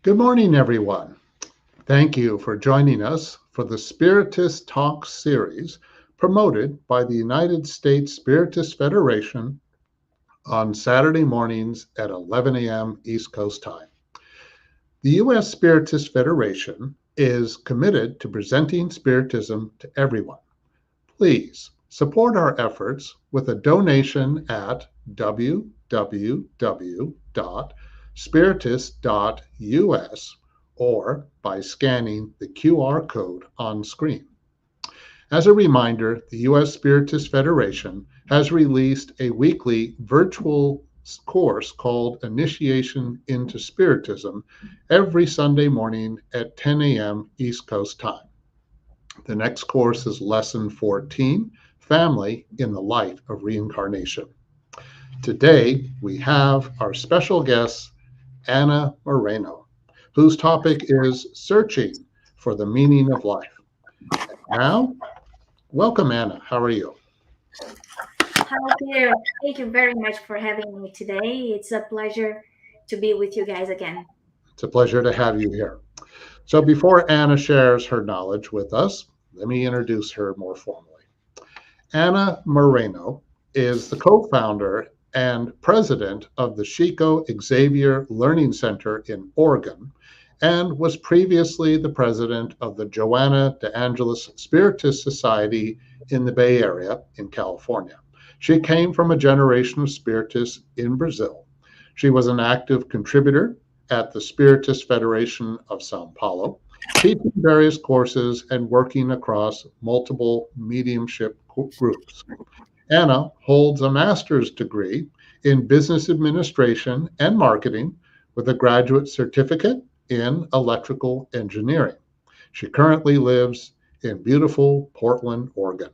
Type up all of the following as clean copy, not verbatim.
Good morning, everyone. Thank you for joining us for the Spiritist Talk series promoted by the United States Spiritist Federation on Saturday mornings at 11 a.m. East Coast time. The U.S. Spiritist Federation is committed to presenting Spiritism to everyone. Please support our efforts with a donation at www.spiritist.us or by scanning the QR code on screen. As a reminder, the U.S. Spiritist Federation has released a weekly virtual course called Initiation into Spiritism every Sunday morning at 10 a.m. East Coast time. The next course is Lesson 14, Family in the Light of Reincarnation. Today, we have our special guest, Anna Moreno, whose topic is Searching for the Meaning of Life. Now, welcome, Anna. How are you? Hi there. Thank you very much for having me today. It's a pleasure to be with you guys again. It's a pleasure to have you here. So before Anna shares her knowledge with us, let me introduce her more formally. Anna Moreno is the co-founder and president of the Chico Xavier Learning Center in Oregon and was previously the president of the Joanna de Angelis Spiritist Society in the Bay Area in California. She came from a generation of Spiritists in Brazil. She was an active contributor at the Spiritist Federation of Sao Paulo, teaching various courses and working across multiple mediumship groups. Anna holds a master's degree in business administration and marketing with a graduate certificate in electrical engineering. She currently lives in beautiful Portland, Oregon.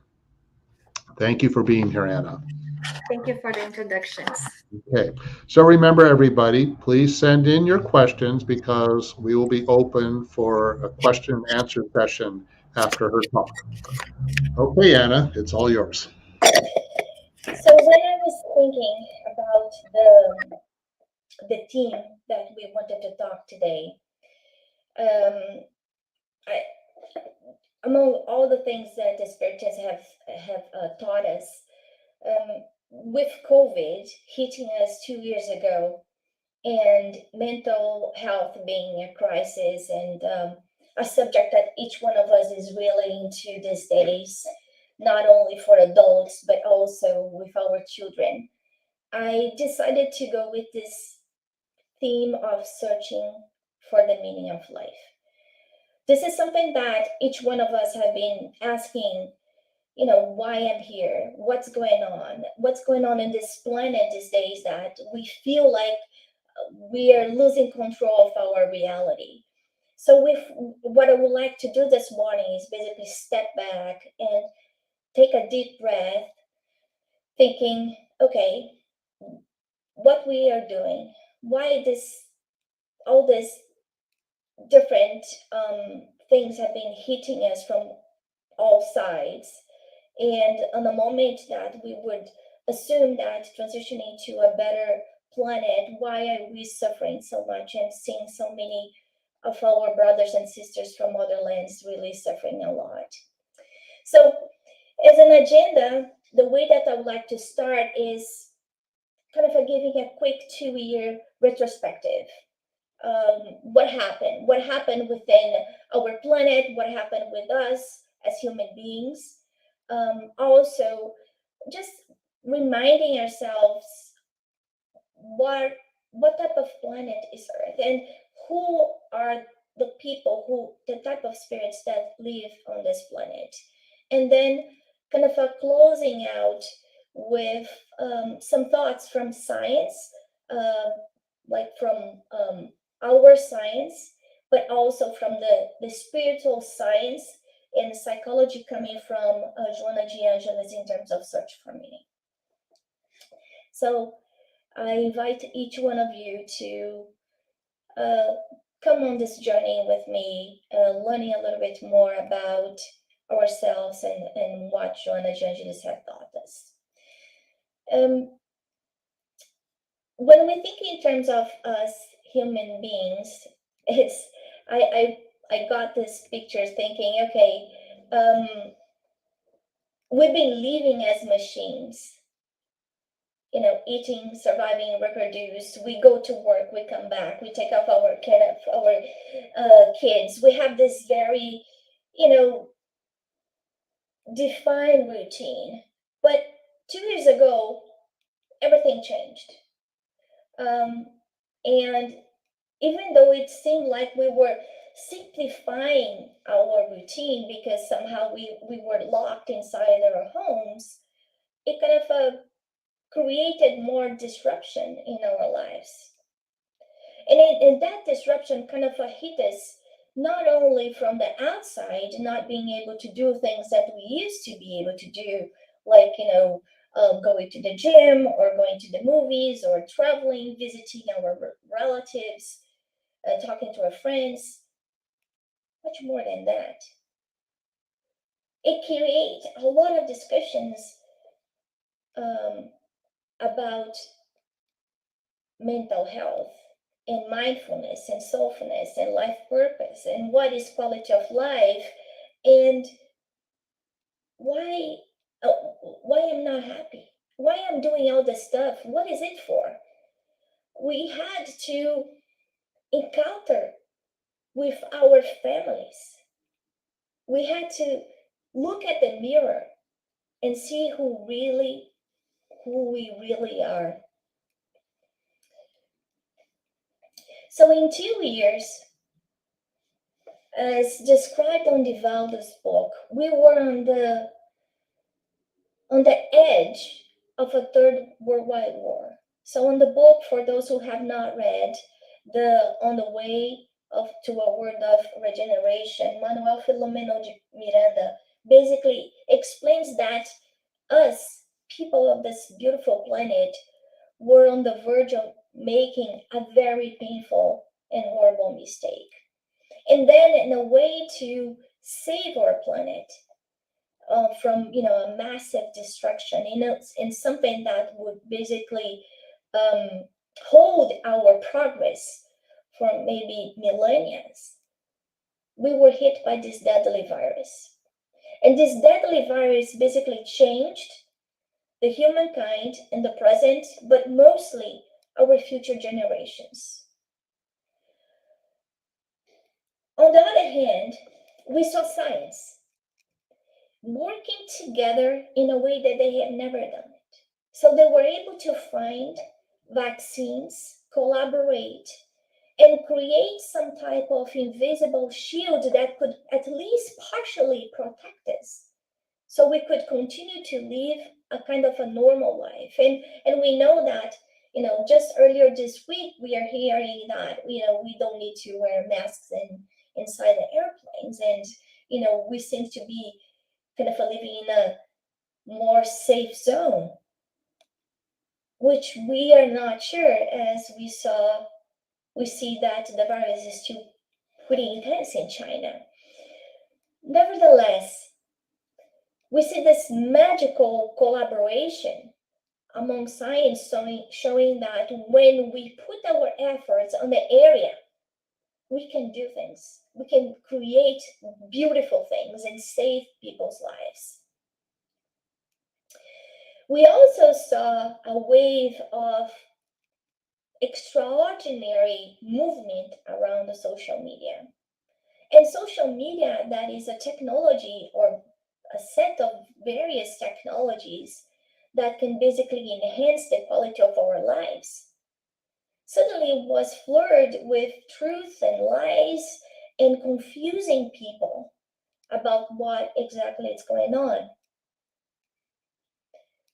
Thank you for being here, Anna. Thank you for the introductions. Okay, so remember everybody, please send in your questions because we will be open for a question and answer session after her talk. Okay, Anna, it's all yours. So when I was thinking about the theme that we wanted to talk today, I, among all the things that the spiritists have taught us, with COVID hitting us 2 years ago, and mental health being a crisis and a subject that each one of us is really into these days, not only for adults but also with our children, I decided to go with this theme of searching for the meaning of life. This is something that each one of us have been asking, why I'm here, what's going on in this planet these days that we feel like we are losing control of our reality. So what I would like to do this morning is basically step back and take a deep breath, thinking, okay, what we are doing, why all these different things have been hitting us from all sides. And on the moment that we would assume that transitioning to a better planet, why are we suffering so much and seeing so many of our brothers and sisters from other lands really suffering a lot? So as an agenda, the way that I would like to start is kind of giving a quick 2-year retrospective. What happened within our planet, what happened with us as human beings. Also, just reminding ourselves what type of planet is Earth and who are the people, the type of spirits that live on this planet. And then kind of closing out with some thoughts from science, like from our science, but also from the spiritual science and psychology coming from Joanna and Angelis in terms of search for meaning. So I invite each one of you to come on this journey with me, learning a little bit more about ourselves and what Joanna and Angelis have taught us. When we think in terms of us human beings, It's I got this picture thinking, okay, we've been living as machines, eating, surviving, reproduce. We go to work, we come back, we take off our care of our kids. We have this very, defined routine. But 2 years ago, everything changed. And even though it seemed like we were simplifying our routine because somehow we were locked inside our homes, it kind of created more disruption in our lives. And that disruption kind of hit us not only from the outside, not being able to do things that we used to be able to do, like, going to the gym or going to the movies or traveling, visiting our relatives, talking to our friends, much more than that. It creates a lot of discussions about mental health and mindfulness and soulfulness and life purpose and what is quality of life and why I'm not happy, why I'm doing all this stuff, what is it for? We had to encounter with our families. We had to look at the mirror and see who we really are. So in 2 years, as described on Divaldo's book, we were on the edge of a third worldwide war. So in the book, for those who have not read, On the Way to a World of Regeneration, Manuel Filomeno de Miranda basically explains that us, people of this beautiful planet, were on the verge of making a very painful and horrible mistake. And then, in a way to save our planet from, a massive destruction, in something that would basically hold our progress for maybe millennia, we were hit by this deadly virus. And this deadly virus basically changed the humankind in the present, but mostly our future generations. On the other hand, we saw science working together in a way that they had never done it. So they were able to find vaccines, collaborate, and create some type of invisible shield that could at least partially protect us. So we could continue to live a kind of a normal life. And we know that, just earlier this week, we are hearing that, we don't need to wear masks inside the airplanes. And, we seem to be kind of living in a more safe zone, which we are not sure, as we see that the virus is still pretty intense in China. Nevertheless, we see this magical collaboration among science showing that when we put our efforts on the area, we can do things. We can create beautiful things and save people's lives. We also saw a wave of extraordinary movement around the social media. And social media, that is a technology or a set of various technologies that can basically enhance the quality of our lives, suddenly was flooded with truth and lies and confusing people about what exactly is going on.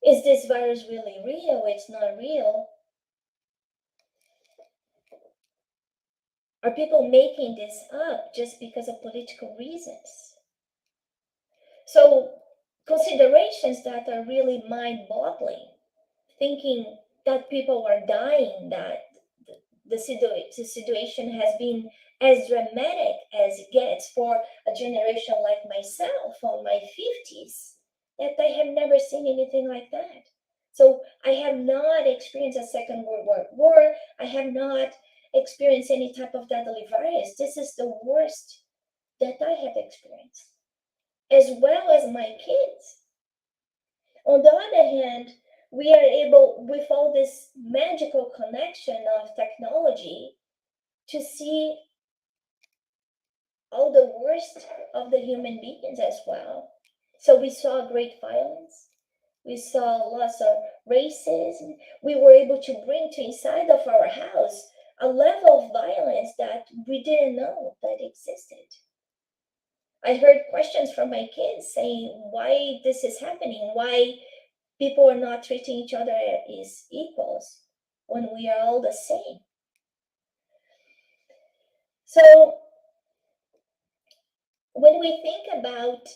Is this virus really real? It's not real. Are people making this up just because of political reasons? So, considerations that are really mind-boggling, thinking that people are dying, that the situation has been as dramatic as it gets for a generation like myself on my 50s, that I have never seen anything like that. So I have not experienced a Second World War. I have not experienced any type of deadly virus. This is the worst that I have experienced, as well as my kids. On the other hand, we are able, with all this magical connection of technology, to see all the worst of the human beings as well. So we saw great violence. We saw lots of racism. We were able to bring to inside of our house a level of violence that we didn't know that existed. I heard questions from my kids saying why this is happening, why people are not treating each other as equals when we are all the same. So when we think about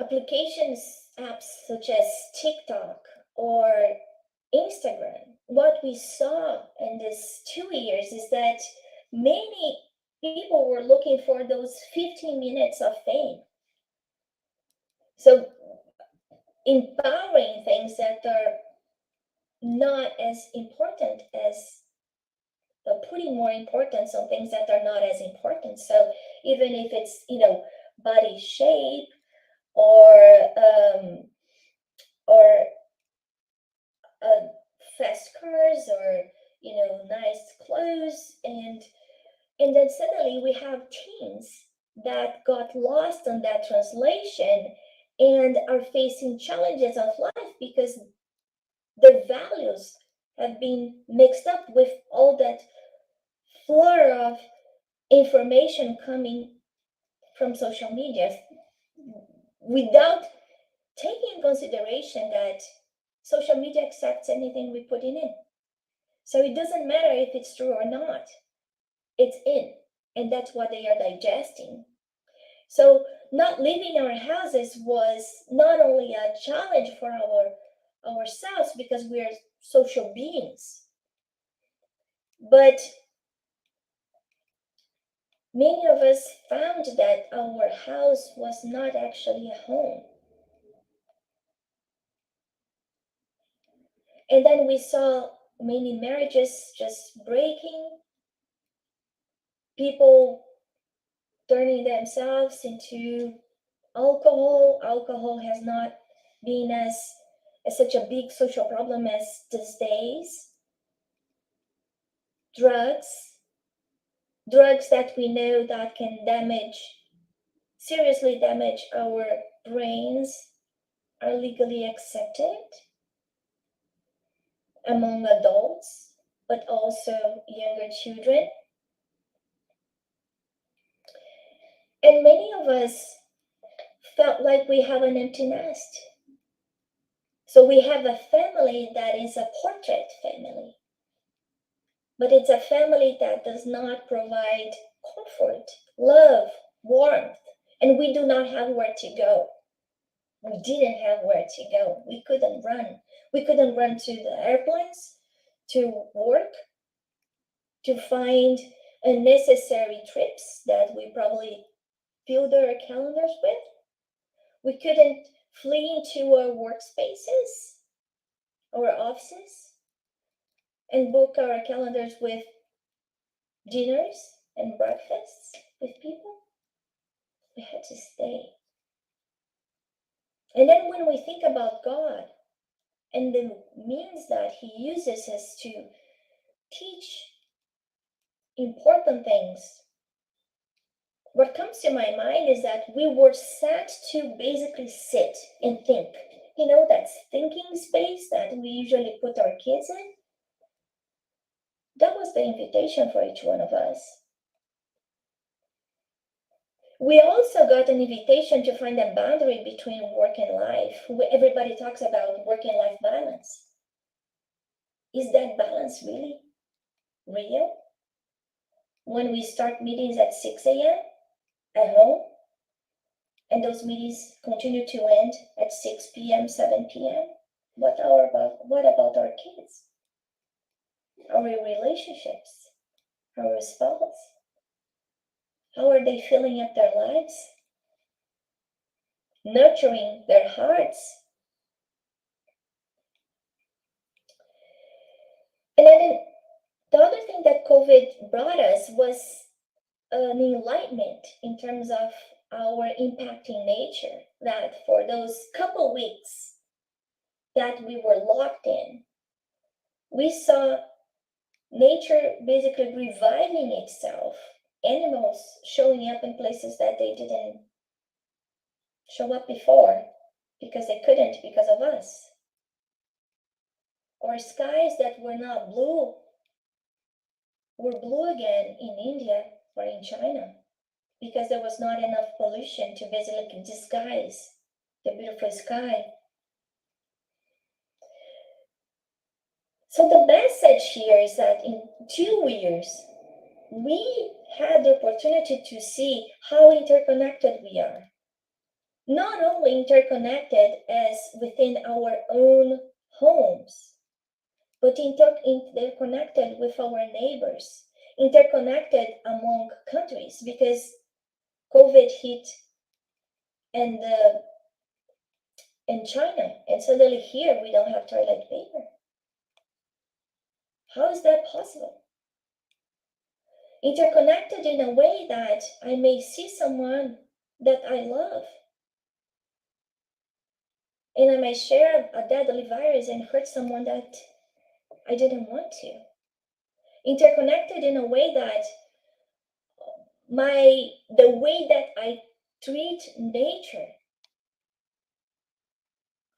applications, apps such as TikTok or Instagram, what we saw in these 2 years is that many people were looking for those 15 minutes of fame. So empowering things that are not as important as putting more importance on things that are not as important. So even if it's, body shape or fast cars or nice clothes, and then suddenly we have teens that got lost on that translation and are facing challenges of life because their values have been mixed up with all that flood of information coming from social media without taking in consideration that social media accepts anything we put in it. So it doesn't matter if it's true or not, it's in, and that's what they are digesting. So not leaving our houses was not only a challenge for ourselves because we are social beings, but many of us found that our house was not actually a home. And then we saw many marriages just breaking, people turning themselves into alcohol. Alcohol has not been as such a big social problem as these days. Drugs that we know that can seriously damage our brains, are legally accepted among adults, but also younger children. And many of us felt like we have an empty nest. So we have a family that is a portrait family, but it's a family that does not provide comfort, love, warmth, and we do not have where to go. We didn't have where to go. We couldn't run. We couldn't run to the airplanes, to work, to find unnecessary trips that we probably filled our calendars with. We couldn't flee into our workspaces, our offices, and book our calendars with dinners and breakfasts with people. We had to stay. And then when we think about God and the means that He uses us to teach important things, what comes to my mind is that we were set to basically sit and think. That thinking space that we usually put our kids in. That was the invitation for each one of us. We also got an invitation to find a boundary between work and life. Everybody talks about work and life balance. Is that balance really real? When we start meetings at 6 a.m. at home, and those meetings continue to end at 6 p.m., 7 p.m., what about our kids? Our relationships? Our spouse? How are they filling up their lives? Nurturing their hearts? And then the other thing that COVID brought us was an enlightenment in terms of our impacting nature, that for those couple weeks that we were locked in, we saw nature basically reviving itself, animals showing up in places that they didn't show up before because they couldn't because of us, or skies that were not blue were blue again in India or in China because there was not enough pollution to basically disguise the beautiful sky. So the message here is that in 2 years, we had the opportunity to see how interconnected we are. Not only interconnected as within our own homes, but interconnected with our neighbors, interconnected among countries, because COVID hit in China, and suddenly here we don't have toilet paper. How is that possible? Interconnected in a way that I may see someone that I love, and I may share a deadly virus and hurt someone that I didn't want to. Interconnected in a way that the way that I treat nature,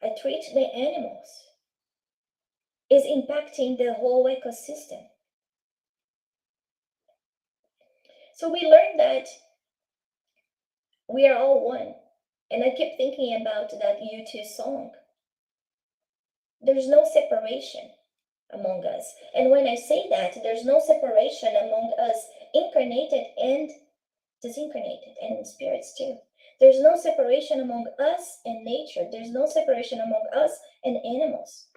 I treat the animals, is impacting the whole ecosystem. So we learned that we are all one. And I keep thinking about that U2 song. There's no separation among us. And when I say that, there's no separation among us incarnated and disincarnated, and spirits too. There's no separation among us and nature. There's no separation among us and animals.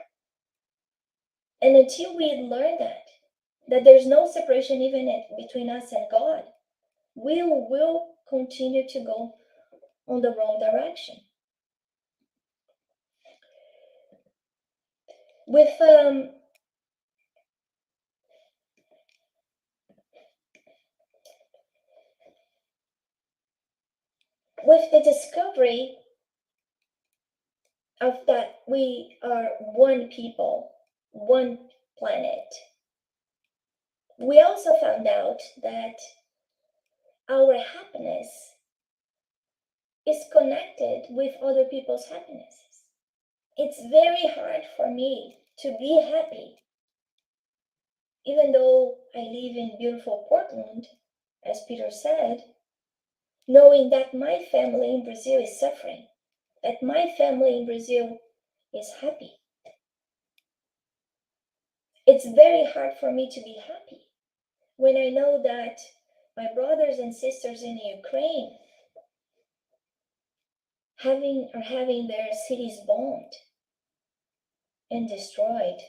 And until we learn that there's no separation even between us and God, we will continue to go on the wrong direction. With the discovery of that we are one people, one planet, we also found out that our happiness is connected with other people's happinesses. It's very hard for me to be happy, even though I live in beautiful Portland, as Peter said, knowing that my family in Brazil is suffering, that my family in Brazil is happy. It's very hard for me to be happy when I know that my brothers and sisters in Ukraine are having their cities bombed and destroyed.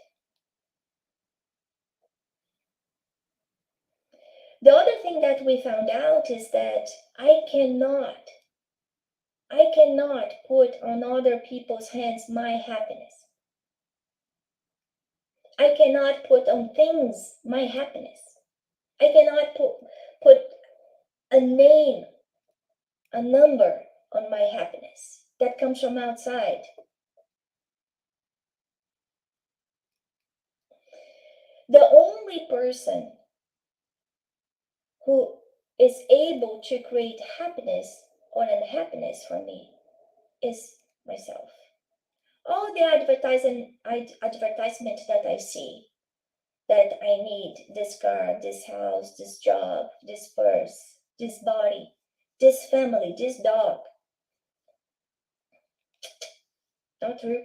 The other thing that we found out is that I cannot put on other people's hands my happiness. I cannot put on things my happiness. I cannot put a name, a number on my happiness that comes from outside. The only person who is able to create happiness or unhappiness for me is myself. All the advertisement that I see, that I need this car, this house, this job, this purse, this body, this family, this dog. Not true.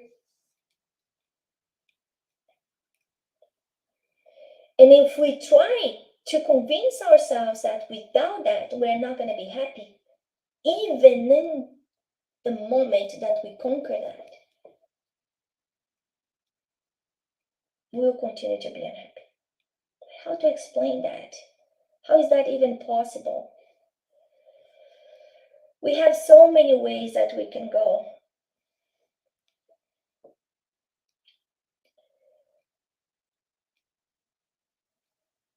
And if we try to convince ourselves that without that we're not going to be happy, even in the moment that we conquer that, we will continue to be unhappy. How to explain that? How is that even possible? We have so many ways that we can go.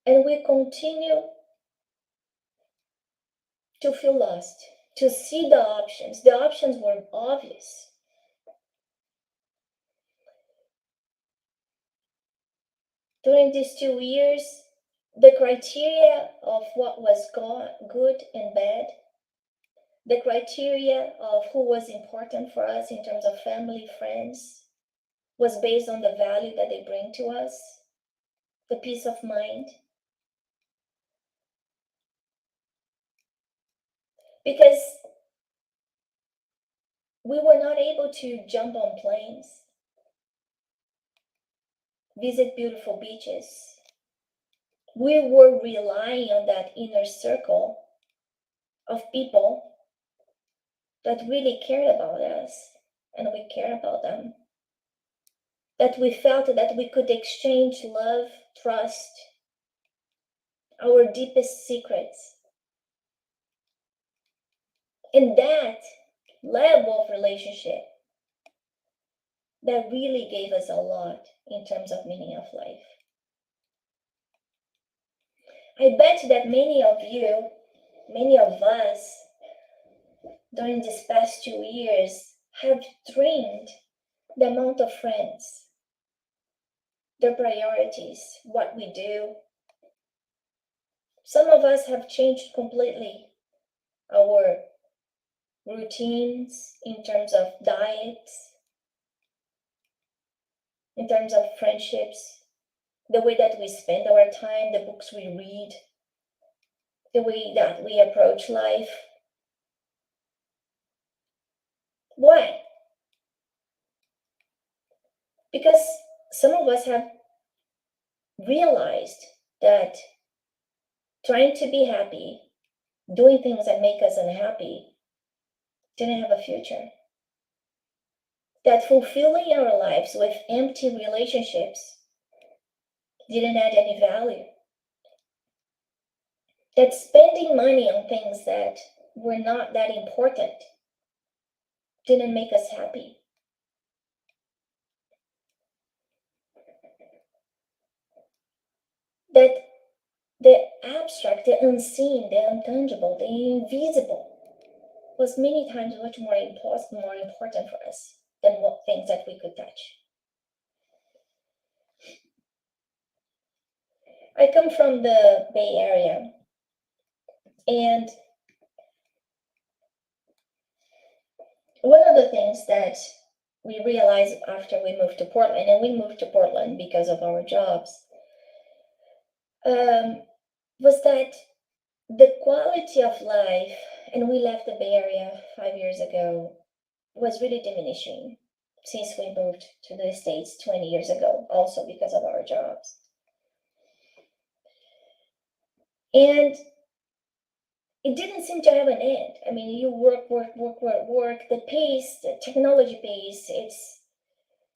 And we continue to feel lost, to see the options. The options were obvious. During these 2 years, the criteria of what was good and bad, the criteria of who was important for us in terms of family, friends, was based on the value that they bring to us, the peace of mind. Because we were not able to jump on planes, visit beautiful beaches. We were relying on that inner circle of people that really cared about us, and we cared about them. That we felt that we could exchange love, trust, our deepest secrets. And that level of relationship that really gave us a lot in terms of meaning of life. I bet that many of you, many of us, during these past 2 years have dreamed the amount of friends, their priorities, what we do. Some of us have changed completely our routines in terms of diets, in terms of friendships, the way that we spend our time, the books we read, the way that we approach life. Why? Because some of us have realized that trying to be happy, doing things that make us unhappy, didn't have a future. That fulfilling our lives with empty relationships didn't add any value. That spending money on things that were not that important didn't make us happy. That the abstract, the unseen, the intangible, the invisible was many times much more important for us than what things that we could touch. I come from the Bay Area, and one of the things that we realized after we moved to Portland, and we moved to Portland because of our jobs, was that the quality of life, and we left the Bay Area 5 years ago, was really diminishing since we moved to the States 20 years ago, also because of our jobs. And it didn't seem to have an end. I mean, you work, the pace, the technology pace,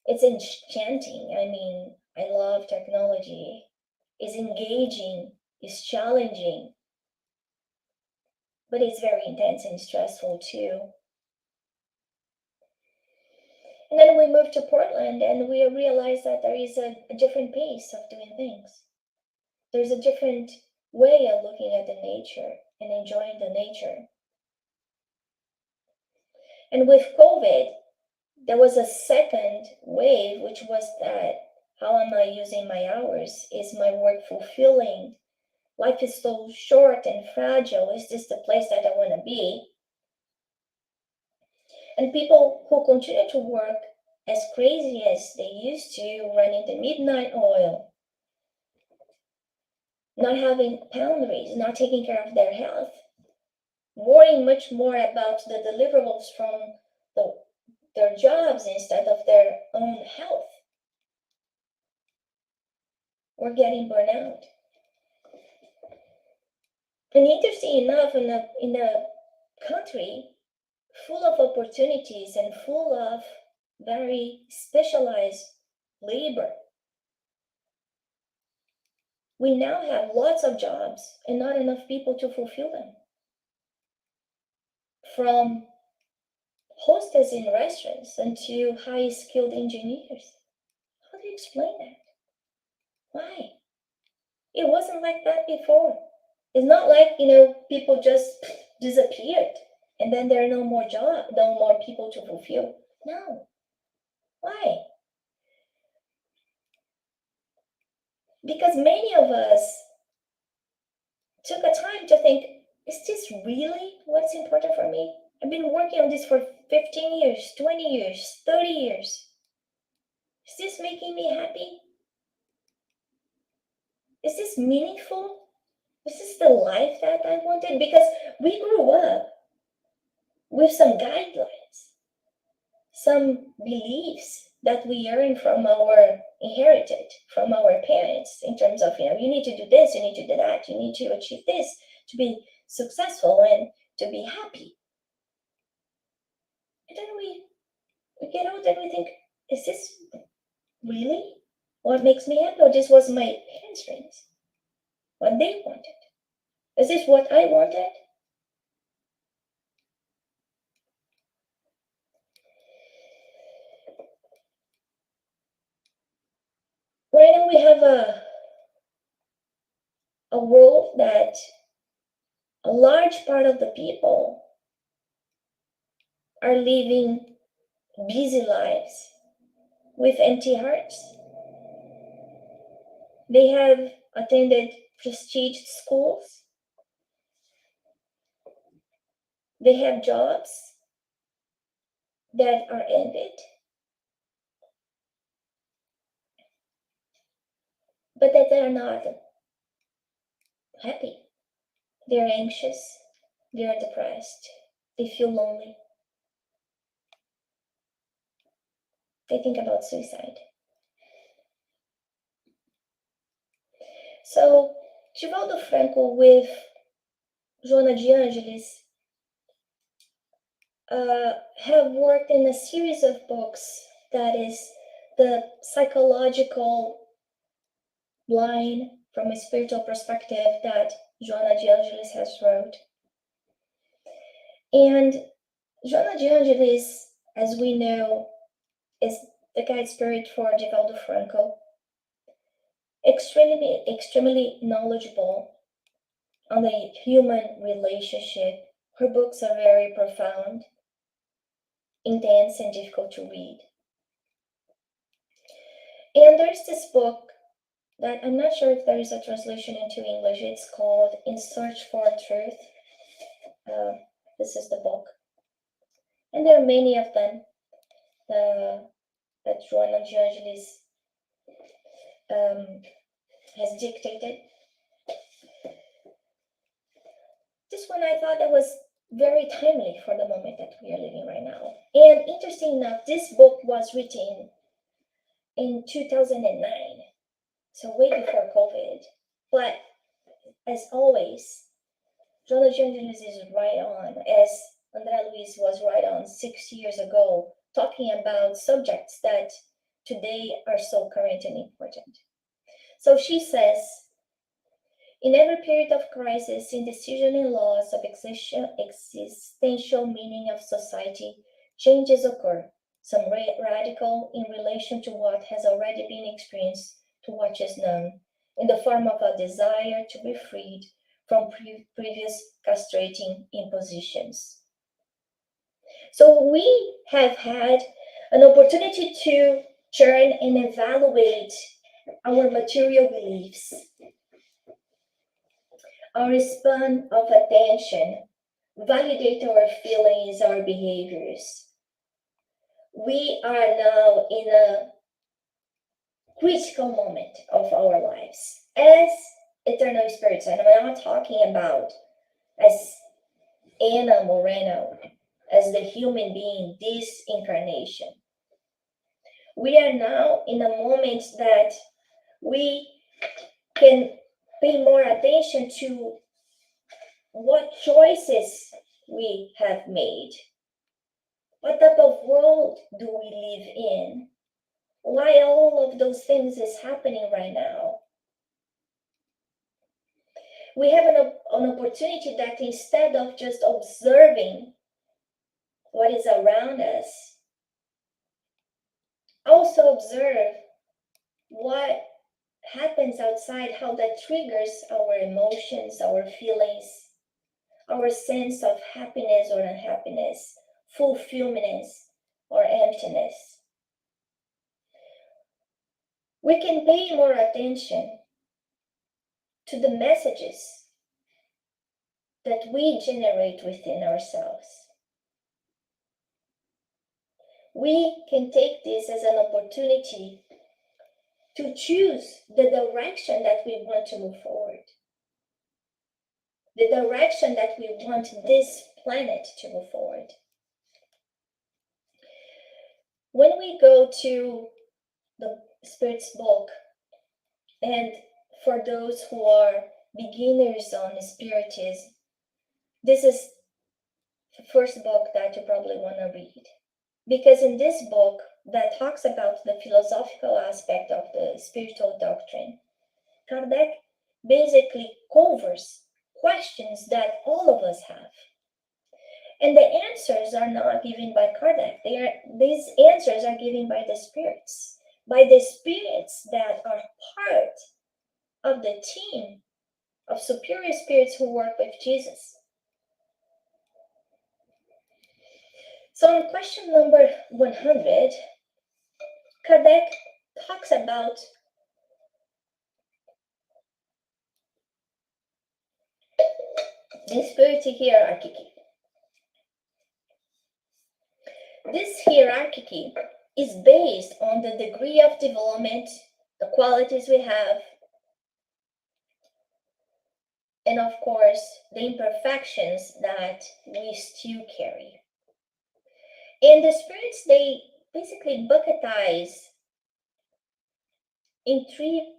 it's enchanting. I mean, I love technology. It's engaging, it's challenging, but it's very intense and stressful too. And then we moved to Portland and we realized that there is a different pace of doing things. There's a different way of looking at the nature and enjoying the nature. And with COVID, there was a second wave, which was that, how am I using my hours? Is my work fulfilling? Life is so short and fragile. Is this the place that I want to be? And people who continue to work as crazy as they used to, running the midnight oil, not having boundaries, not taking care of their health, worrying much more about the deliverables from their jobs instead of their own health. We're getting burnout. And interesting enough, in a country full of opportunities and full of very specialized labor, we now have lots of jobs and not enough people to fulfill them. From hostess in restaurants into high-skilled engineers. How do you explain that? Why? It wasn't like that before. It's not like, people just disappeared and then there are no more people to fulfill. No. Why? Because many of us took a time to think, is this really what's important for me? I've been working on this for 15 years, 20 years, 30 years. Is this making me happy? Is this meaningful? Is this the life that I wanted? Because we grew up with some guidelines, some beliefs that we learned from inherited from our parents in terms of, you need to do this, you need to do that, you need to achieve this to be successful and to be happy. And then we get older and we think, is this really what makes me happy? Or this was my parents' dreams, what they wanted? Is this what I wanted? Right now we have a world that a large part of the people are living busy lives with empty hearts. They have attended prestigious schools. They have jobs that are ended. But that they are not happy. They're anxious. They are depressed. They feel lonely. They think about suicide. So, Divaldo Franco with Joanna de Angelis have worked in a series of books that is the psychological line from a spiritual perspective that Joanna de Angelis has wrote. And Joanna de Angelis, as we know, is the guide spirit for Divaldo Franco. Extremely knowledgeable on the human relationship. Her books are very profound, intense, and difficult to read. And there's this book that I'm not sure if there is a translation into English. It's called In Search for Truth. This is the book. And there are many of them that Joanna de Angelis has dictated. This one I thought that was very timely for the moment that we are living right now. And interesting enough, this book was written in 2009, so way before COVID. But as always, Joanna de Angelis is right on, as André Luiz was right on 6 years ago, talking about subjects that today are so current and important. So she says, in every period of crisis, indecision and loss of existential meaning of society, changes occur, some radical in relation to what has already been experienced, to what is known, in the form of a desire to be freed from previous castrating impositions. So we have had an opportunity to turn and evaluate our material beliefs, our span of attention, validate our feelings, our behaviors. We are now in a critical moment of our lives as eternal spirits. And I'm not talking about as Anna Moreno, as the human being, this incarnation. We are now in a moment that we can pay more attention to what choices we have made. What type of world do we live in? Why all of those things is happening right now? We have an opportunity that instead of just observing what is around us, also observe what happens outside, how that triggers our emotions, our feelings, our sense of happiness or unhappiness, fulfillment or emptiness. We can pay more attention to the messages that we generate within ourselves. We can take this as an opportunity to choose the direction that we want to move forward, the direction that we want this planet to move forward. When we go to the Spirit's book, and for those who are beginners on Spiritism, this is the first book that you probably want to read. Because in this book that talks about the philosophical aspect of the spiritual doctrine, Kardec basically covers questions that all of us have. And the answers are not given by Kardec. These answers are given by the spirits, that are part of the team of superior spirits who work with Jesus. So in question number 100, Kardec talks about the spiritual hierarchy. This hierarchy is based on the degree of development, the qualities we have, and of course, the imperfections that we still carry. And the spirits, they basically bucketize in 3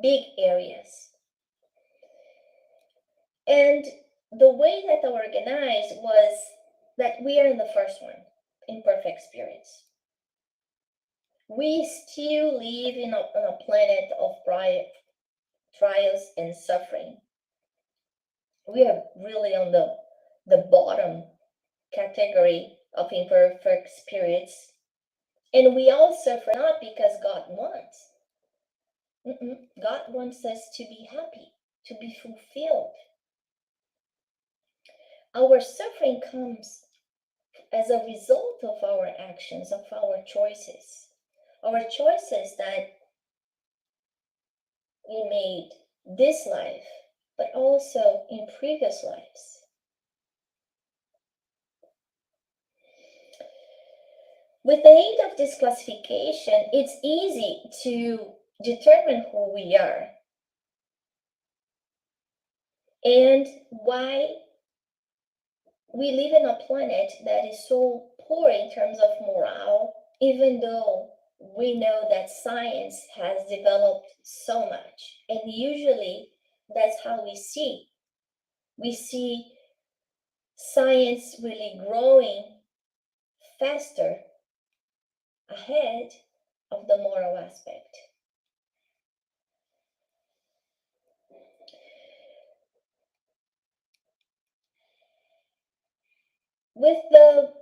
big areas. And the way that I organized was that we are in the first one, imperfect spirits. We still live on a planet of trials and suffering. We are really on the bottom category of imperfect spirits. And we all suffer not because God wants. God wants us to be happy, to be fulfilled. Our suffering comes as a result of our actions, of our choices. Our choices that we made this life, but also in previous lives. With the aid of this classification, it's easy to determine who we are and why we live in a planet that is so poor in terms of morale, even though we know that science has developed so much. And usually that's how we see. We see science really growing faster ahead of the moral aspect. With the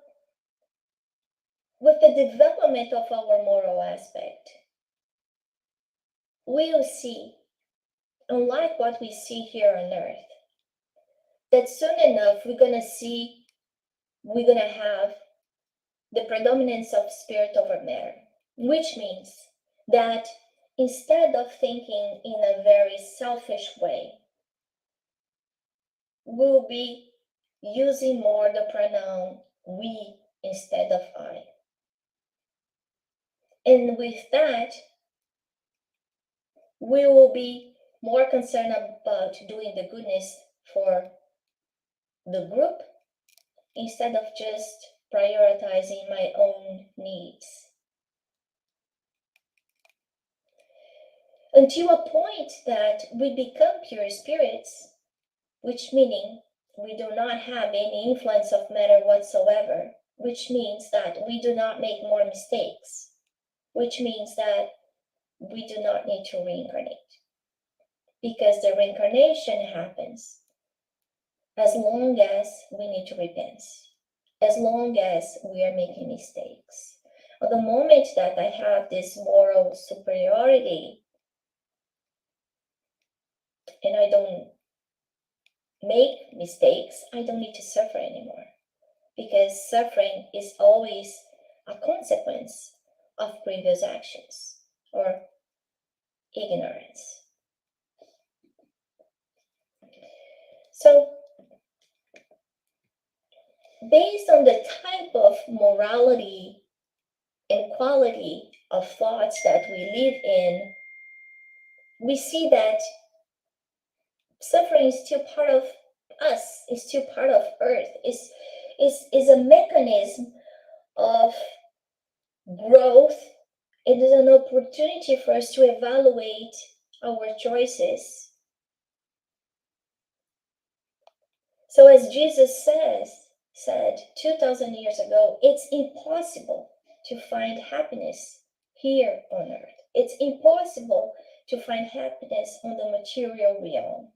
development of our moral aspect, we'll see, unlike what we see here on earth, that soon enough we're going to have the predominance of spirit over matter, which means that instead of thinking in a very selfish way, we'll be using more the pronoun we instead of I. And with that, we will be more concerned about doing the goodness for the group instead of just prioritizing my own needs. Until a point that we become pure spirits, which meaning we do not have any influence of matter whatsoever, which means that we do not make more mistakes, which means that we do not need to reincarnate, because the reincarnation happens as long as we need to repent, as long as we are making mistakes. At the moment that I have this moral superiority, and I don't make mistakes, I don't need to suffer anymore, because suffering is always a consequence of previous actions or ignorance. So, based on the type of morality and quality of thoughts that we live in, we see that suffering is still part of us, is still part of Earth, is a mechanism of growth. It is an opportunity for us to evaluate our choices. So as Jesus said 2,000 years ago, it's impossible to find happiness here on earth. It's impossible to find happiness on the material realm.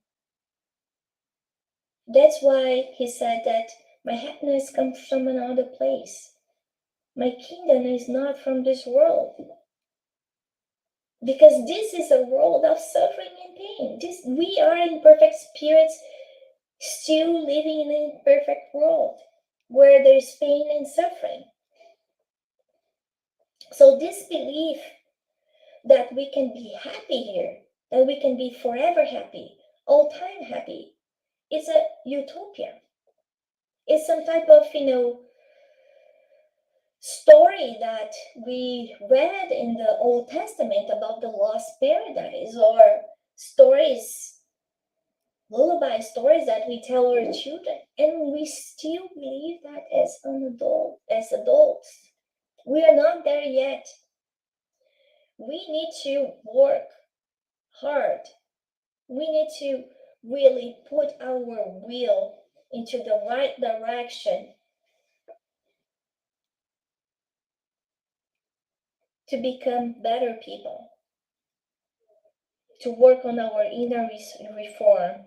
That's why he said that my happiness comes from another place. My kingdom is not from this world. Because this is a world of suffering and pain. We are imperfect spirits still living in an imperfect world where there's pain and suffering. So this belief that we can be happy here, that we can be forever happy, all time happy, is a utopia. It's some type of, story that we read in the Old Testament about the lost paradise, or stories, lullaby stories that we tell our children, and we still believe that as adults. We are not there yet. We need to work hard. We need to really put our will into the right direction to become better people, to work on our inner reform,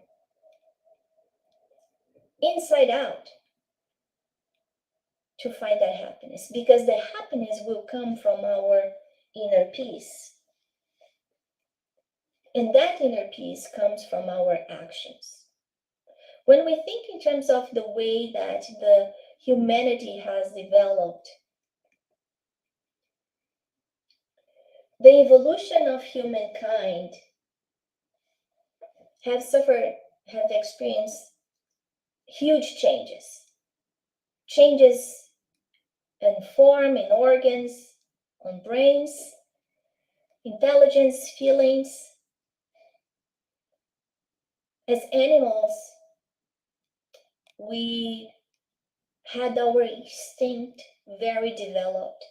inside out, to find that happiness, because the happiness will come from our inner peace. And that inner peace comes from our actions. When we think in terms of the way that the humanity has developed, the evolution of humankind have experienced huge changes in form, in organs, on brains, intelligence, feelings. As animals, we had our instinct very developed,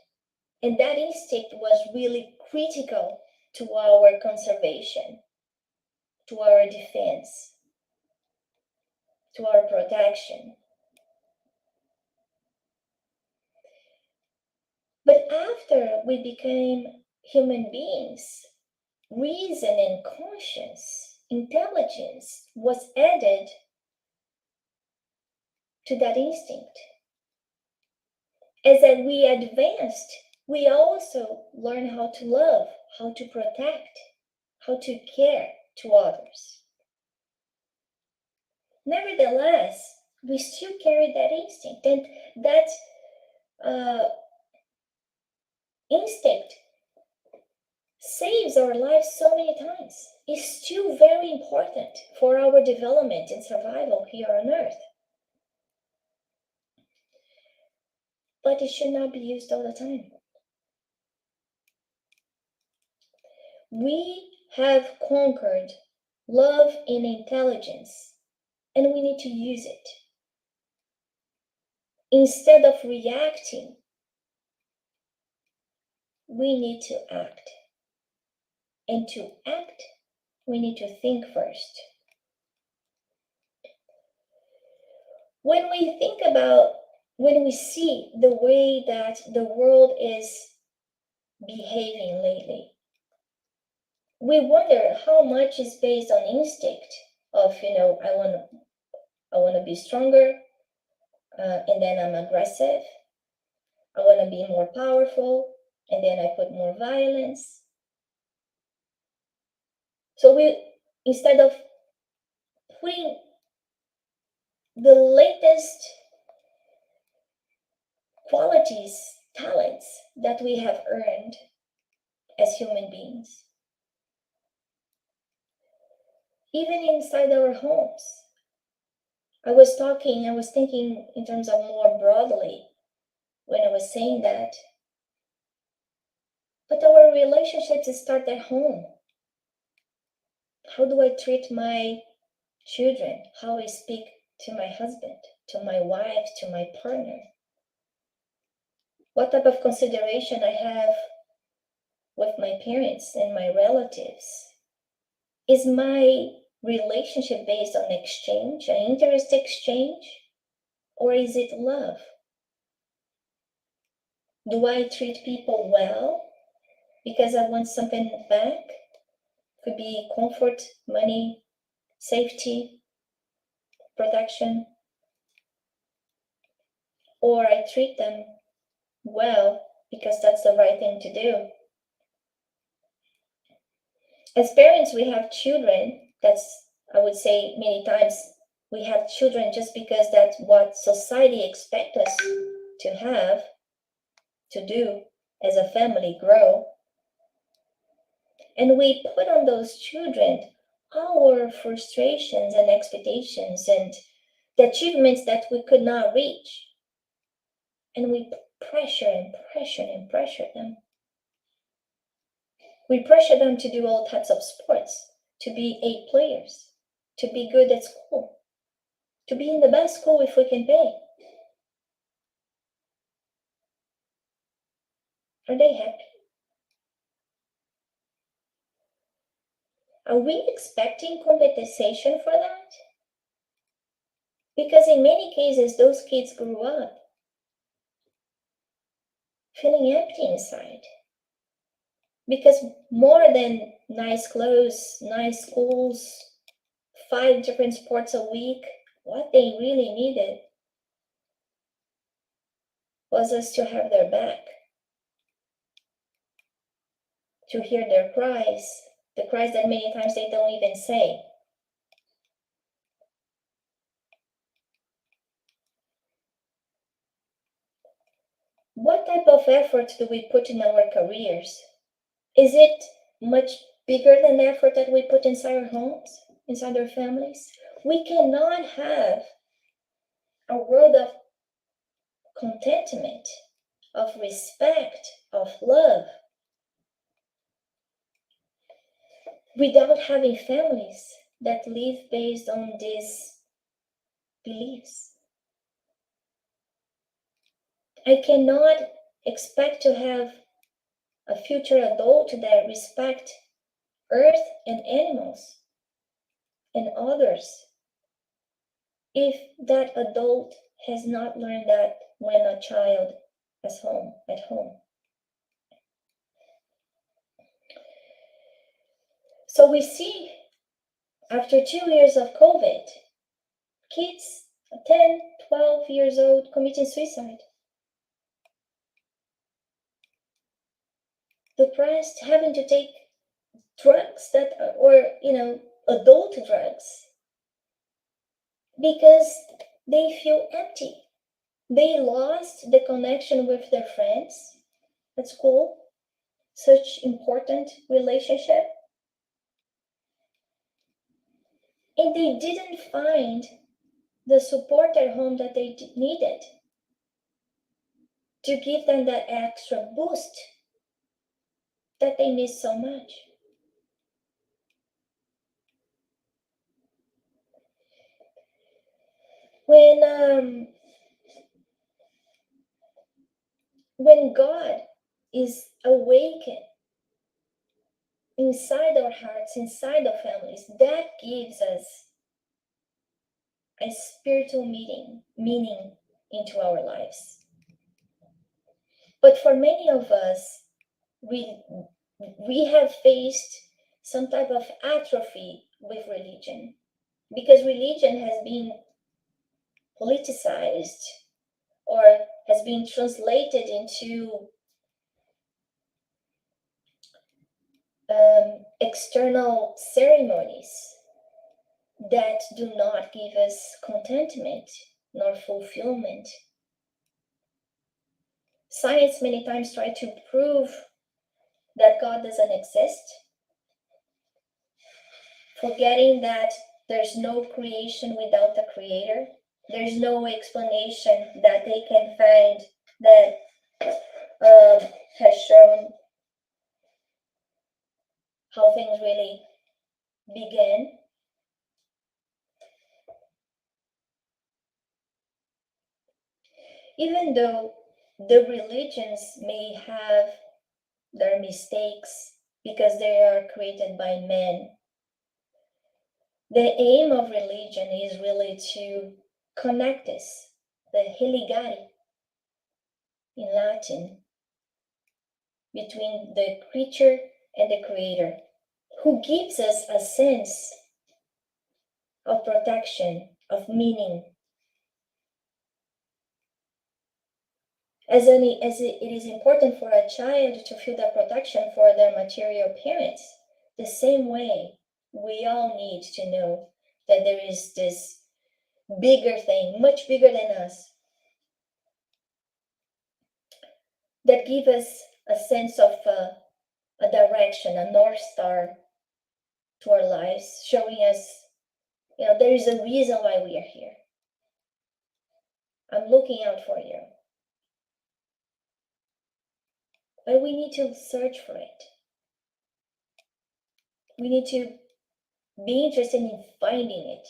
and that instinct was really critical to our conservation, to our defense, to our protection. But after we became human beings, reason and conscience, intelligence was added to that instinct. As we advanced, we also learned how to love, how to protect, how to care to others. Nevertheless, we still carry that instinct, and that instinct saves our lives so many times. It's still very important for our development and survival here on earth. But it should not be used all the time. We have conquered love and intelligence, and we need to use it. Instead of reacting, we need to act. And to act, we need to think first. When we see the way that the world is behaving lately, we wonder how much is based on instinct of, I want to be stronger, and then I'm aggressive. I want to be more powerful, and then I put more violence. So instead of putting the latest qualities, talents that we have earned as human beings, even inside our homes. I was thinking in terms of more broadly when I was saying that. But our relationships start at home. How do I treat my children? How I speak to my husband, to my wife, to my partner? What type of consideration I have with my parents and my relatives? Is my relationship based on exchange, an interest exchange, or is it love? Do I treat people well because I want something back? Could be comfort, money, safety, protection. Or I treat them well because that's the right thing to do. As parents, we have children. I would say many times, we have children just because that's what society expects us to have, to do as a family, grow. And we put on those children our frustrations and expectations and the achievements that we could not reach. And we pressure and pressure and pressure them. We pressure them to do all types of sports, to be A players, to be good at school, to be in the best school if we can pay. Are they happy? Are we expecting compensation for that? Because in many cases, those kids grew up feeling empty inside. Because more than nice clothes, nice schools, 5 different sports a week, what they really needed was us to have their back, to hear their cries, the cries that many times they don't even say. What type of effort do we put in our careers? Is it much bigger than the effort that we put inside our homes, inside our families? We cannot have a world of contentment, of respect, of love, without having families that live based on these beliefs. I cannot expect to have a future adult that respect earth and animals and others if that adult has not learned that when a child is at home. So we see after 2 years of COVID, kids 10, 12 years old committing suicide. Depressed, having to take drugs adult drugs, because they feel empty. They lost the connection with their friends at school, such important relationship. And they didn't find the support at home that they needed to give them that extra boost that they miss so much. When God is awakened inside our hearts, inside our families, that gives us a spiritual meaning into our lives. But for many of us, we have faced some type of atrophy with religion, because religion has been politicized or has been translated into external ceremonies that do not give us contentment nor fulfillment. Science many times try to prove that God doesn't exist, forgetting that there's no creation without the Creator. There's no explanation that they can find that has shown how things really began. Even though the religions may have their mistakes because they are created by men, the aim of religion is really to connect us, the religare in Latin, between the creature and the Creator, who gives us a sense of protection, of meaning. As it is important for a child to feel the protection for their material parents, the same way we all need to know that there is this bigger thing, much bigger than us, that gives us a sense of a direction, a North Star to our lives, showing us, there is a reason why we are here. I'm looking out for you. But we need to search for it. We need to be interested in finding it,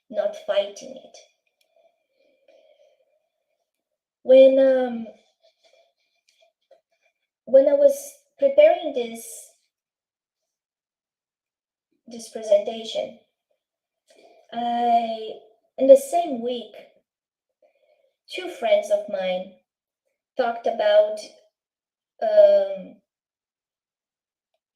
not fighting it. When I was preparing this presentation, in the same week, two friends of mine talked about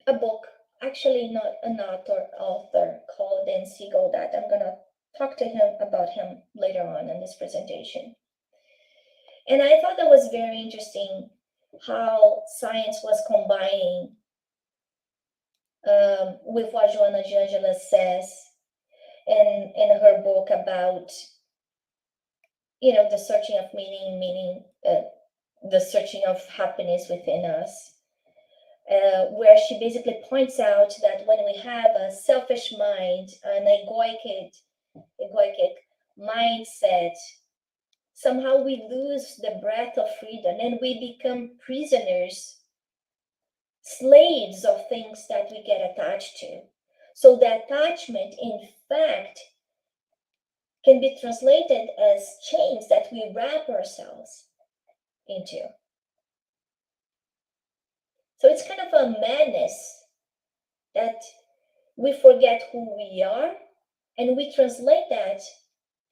a book, actually not an author called Dan Siegel, that I'm gonna talk to him about him later on in this presentation. And I thought that was very interesting how science was combining with what Joanna de Angelis says in her book about, the searching of meaning, the searching of happiness within us, where she basically points out that when we have a selfish mind, an egoic mindset, somehow we lose the breath of freedom and we become prisoners, slaves of things that we get attached to. So the attachment, in fact, can be translated as chains that we wrap ourselves into. So it's kind of a madness that we forget who we are and we translate that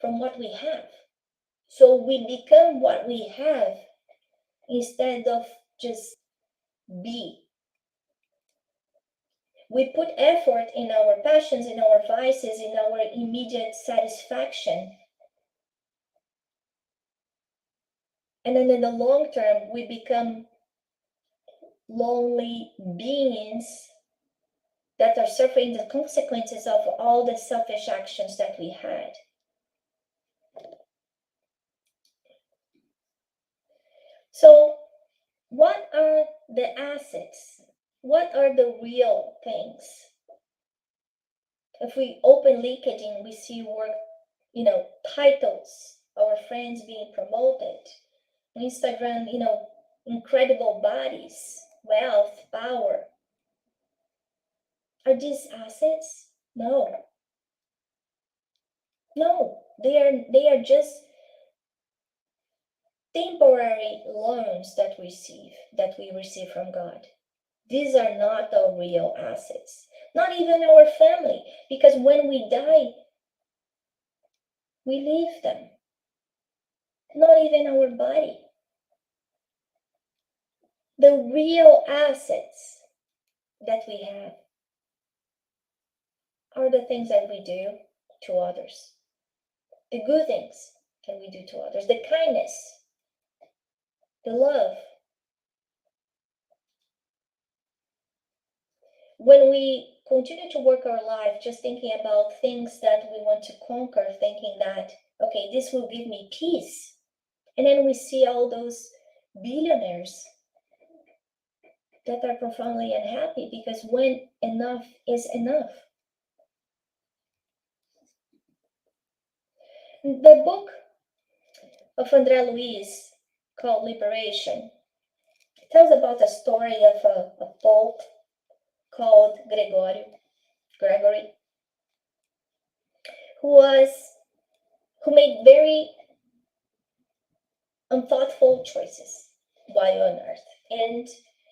from what we have. So we become what we have instead of just be. We put effort in our passions, in our vices, in our immediate satisfaction. And then in the long term, we become lonely beings that are suffering the consequences of all the selfish actions that we had. So, what are the assets? What are the real things? If we open LinkedIn, we see work, titles, our friends being promoted. Instagram, incredible bodies, wealth, power. Are these assets? No. No, they are just temporary loans that we receive from God. These are not our real assets, not even our family, because when we die, we leave them. Not even our body. The real assets that we have are the things that we do to others. The good things that we do to others, the kindness, the love. When we continue to work our life just thinking about things that we want to conquer, thinking that, okay, this will give me peace. And then we see all those billionaires that are profoundly unhappy because when enough is enough. The book of André Luiz called Liberation tells about the story of a pope called Gregory, who made very unthoughtful choices while on earth. And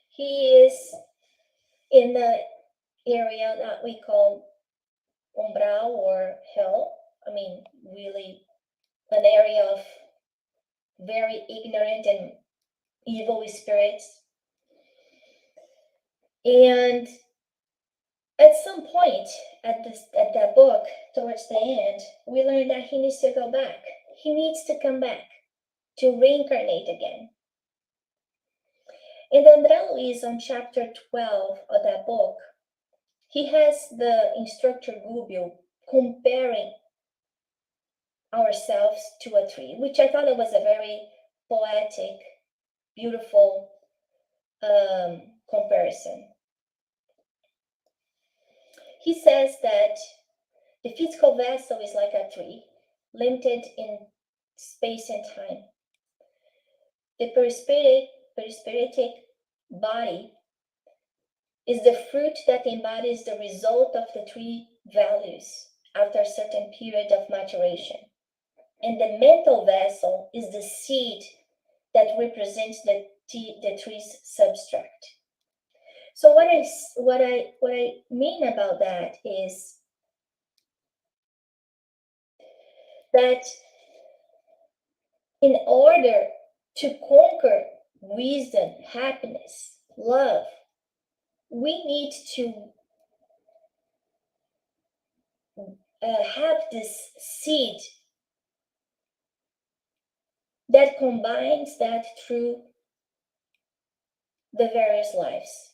he is in the area that we call umbral or hell. I mean, really an area of very ignorant and evil spirits. And at some point at that book, towards the end, we learn that he needs to go back. He needs to come back to reincarnate again. And André Luiz, on chapter 12 of that book, he has the instructor Gubbio comparing ourselves to a tree, which I thought it was a very poetic, beautiful comparison. He says that the physical vessel is like a tree, limited in space and time. The perispiritic body is the fruit that embodies the result of the three values after a certain period of maturation. And the mental vessel is the seed that represents the tree's substract. So what I mean about that is that in order to conquer wisdom, happiness, love, we need to have this seed that combines that through the various lives.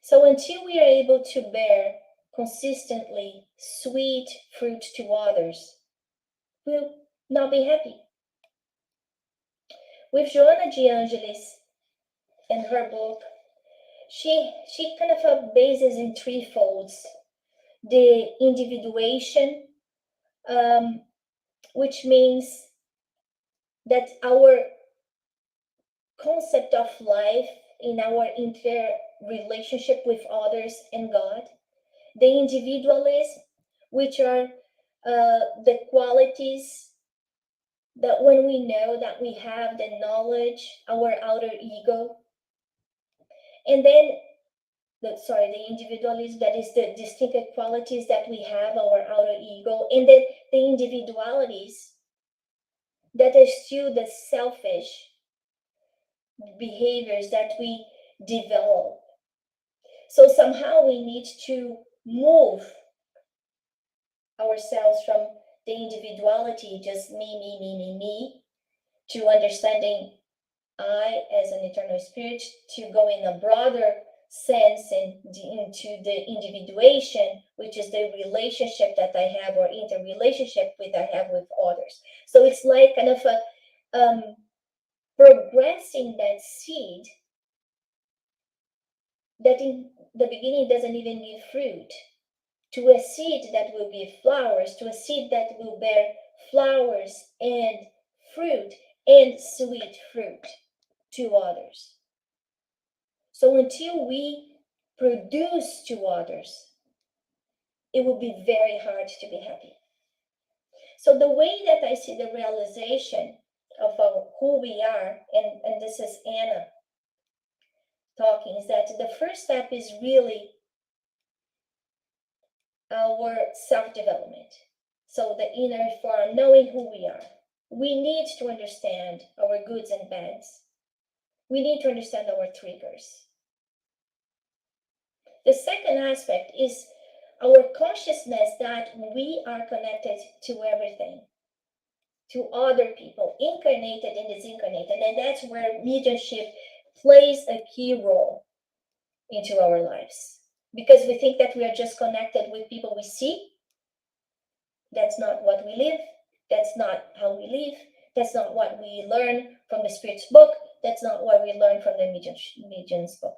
So until we are able to bear consistently sweet fruit to others, we'll not be happy. With Joanna de Angelis and her book, she kind of bases in three folds: the individuation, which means that our concept of life in our interrelationship with others and God; the individualism, which are the qualities that when we know that we have the knowledge, our outer ego; and then the individualism, that is the distinctive qualities that we have, our outer ego; and then the individualities that are still the selfish behaviors that we develop. So somehow we need to move ourselves from the individuality, just me, to understanding I as an eternal spirit, to go in a broader sense and into the individuation, which is the relationship that I have, or interrelationship I have with others. So it's like kind of a progressing that seed that in the beginning doesn't even give fruit, to a seed that will give flowers, to a seed that will bear flowers and fruit and sweet fruit to others. So until we produce to others, it will be very hard to be happy. So the way that I see the realization of who we are, and this is Anna talking, is that the first step is really our self-development. So the inner form, knowing who we are. We need to understand our goods and bads. We need to understand our triggers. The second aspect is our consciousness that we are connected to everything, to other people, incarnated and disincarnated. And that's where mediumship plays a key role into our lives. because we think that we are just connected with people we see. That's not what we live. That's not how we live. That's not what we learn from the Spirit's book. That's not what we learn from the Medium's book.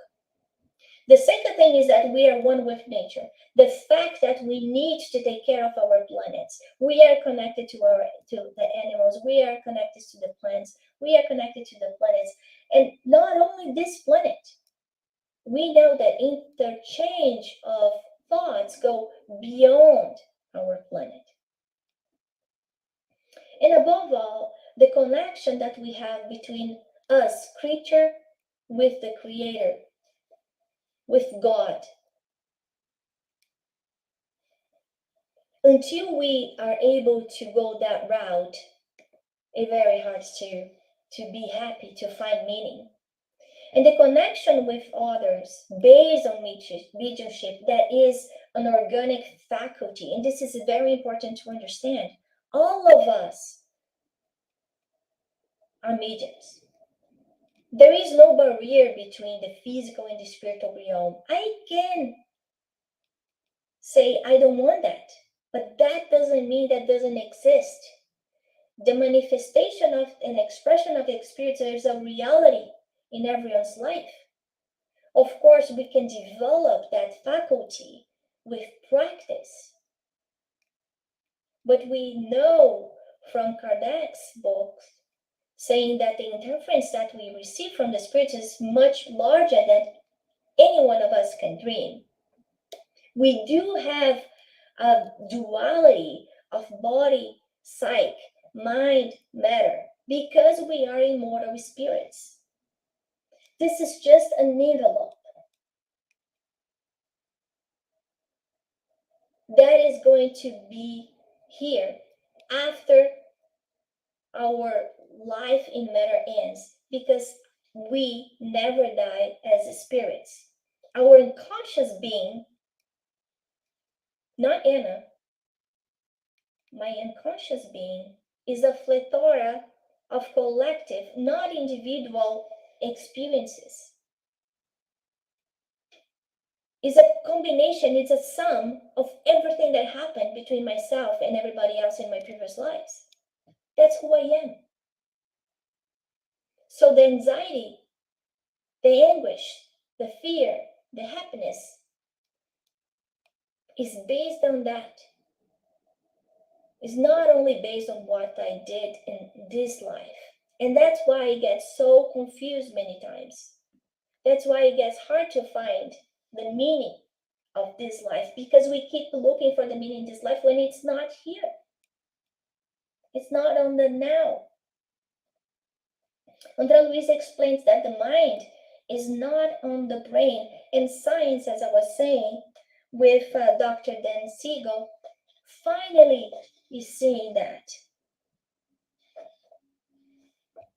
The second thing is that we are one with nature. The fact that we need to take care of our planets. We are connected to the animals. We are connected to the plants. We are connected to the planets. And not only this planet. We know that interchange of thoughts go beyond our planet. And above all, the connection that we have between us, creature, with the Creator, with God. Until we are able to go that route, it's very hard to be happy, to find meaning. And the connection with others based on mediumship, that is an organic faculty. And this is very important to understand. All of us are mediums. There is no barrier between the physical and the spiritual realm. I can say I don't want that, but that doesn't mean that doesn't exist. The manifestation of an expression of the experience is a reality in everyone's life. Of course, we can develop that faculty with practice. But we know from Kardec's books, saying that the interference that we receive from the Spirit is much larger than any one of us can dream. We do have a duality of body, psyche, mind, matter, because we are immortal spirits. This is just an envelope that is going to be here after our life in matter ends, because we never die as spirits. Our unconscious being, not Anna, my unconscious being, is a plethora of collective, not individual experiences. It's a combination, it's a sum of everything that happened between myself and everybody else in my previous lives. That's who I am. So the anxiety, the anguish, the fear, the happiness is based on that. It's not only based on what I did in this life. And that's why I get so confused many times. That's why it gets hard to find the meaning of this life, because we keep looking for the meaning in this life when it's not here. It's not on the now. André Luiz explains that the mind is not on the brain. And science, as I was saying, with Dr. Dan Siegel, finally is seeing that.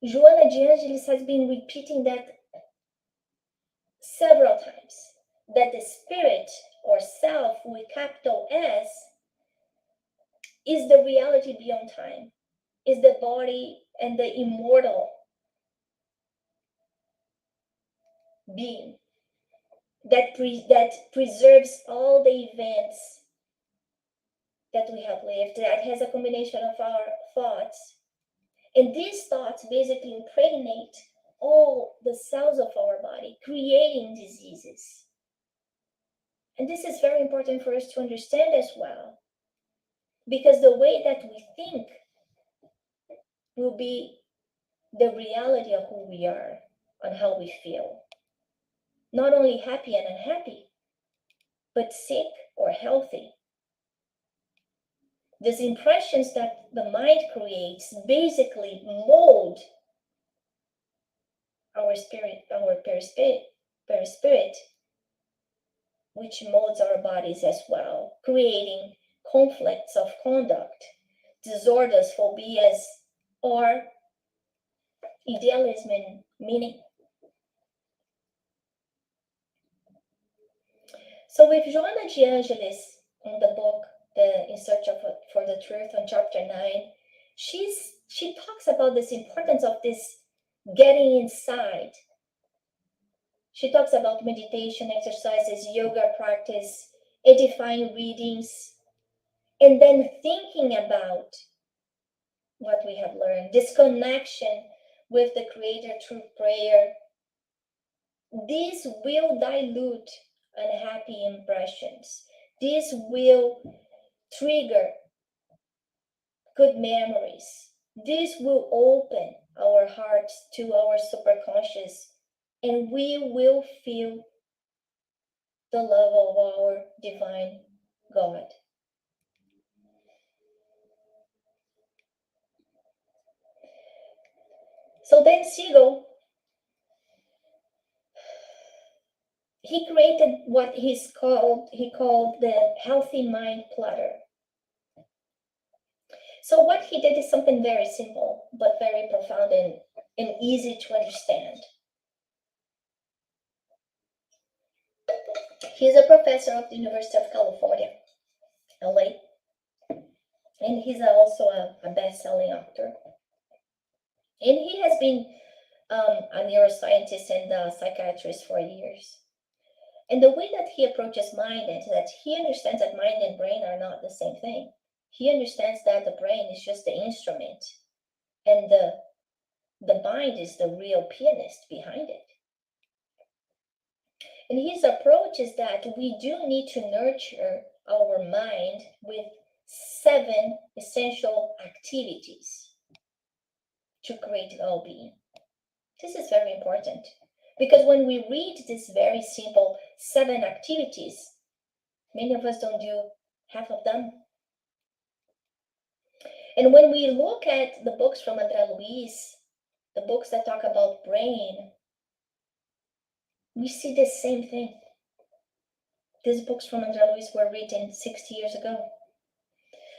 Joanna de Angelis has been repeating that several times, that the spirit or self with capital S is the reality beyond time, is the body and the immortal being that preserves all the events that we have lived, that has a combination of our thoughts. And these thoughts basically impregnate all the cells of our body, creating diseases. And this is very important for us to understand as well, because the way that we think will be the reality of who we are and how we feel. Not only happy and unhappy, but sick or healthy. These impressions that the mind creates basically mold our spirit, our perispirit, which molds our bodies as well, creating conflicts of conduct, disorders, phobias, or idealism and meaning. So with Joanna de Angelis in the book, In Search for the Truth, on chapter 9, she talks about this importance of this getting inside. She talks about meditation exercises, yoga practice, edifying readings, and then thinking about what we have learned, this connection with the Creator through prayer. This will dilute unhappy impressions. This will trigger good memories. This will open our hearts to our superconscious, and we will feel the love of our divine God. So then Siegel, he created what he called the healthy mind platter. So what he did is something very simple, but very profound and easy to understand. He's a professor of the University of California, LA, and he's also a best-selling author. And he has been a neuroscientist and a psychiatrist for years. And the way that he approaches mind is that he understands that mind and brain are not the same thing. He understands that the brain is just the instrument, and the mind is the real pianist behind it. And his approach is that we do need to nurture our mind with 7 essential activities to create well-being. This is very important because when we read these very simple 7 activities, many of us don't do half of them. And when we look at the books from André Luiz, the books that talk about brain, we see the same thing. These books from Angelis were written 60 years ago.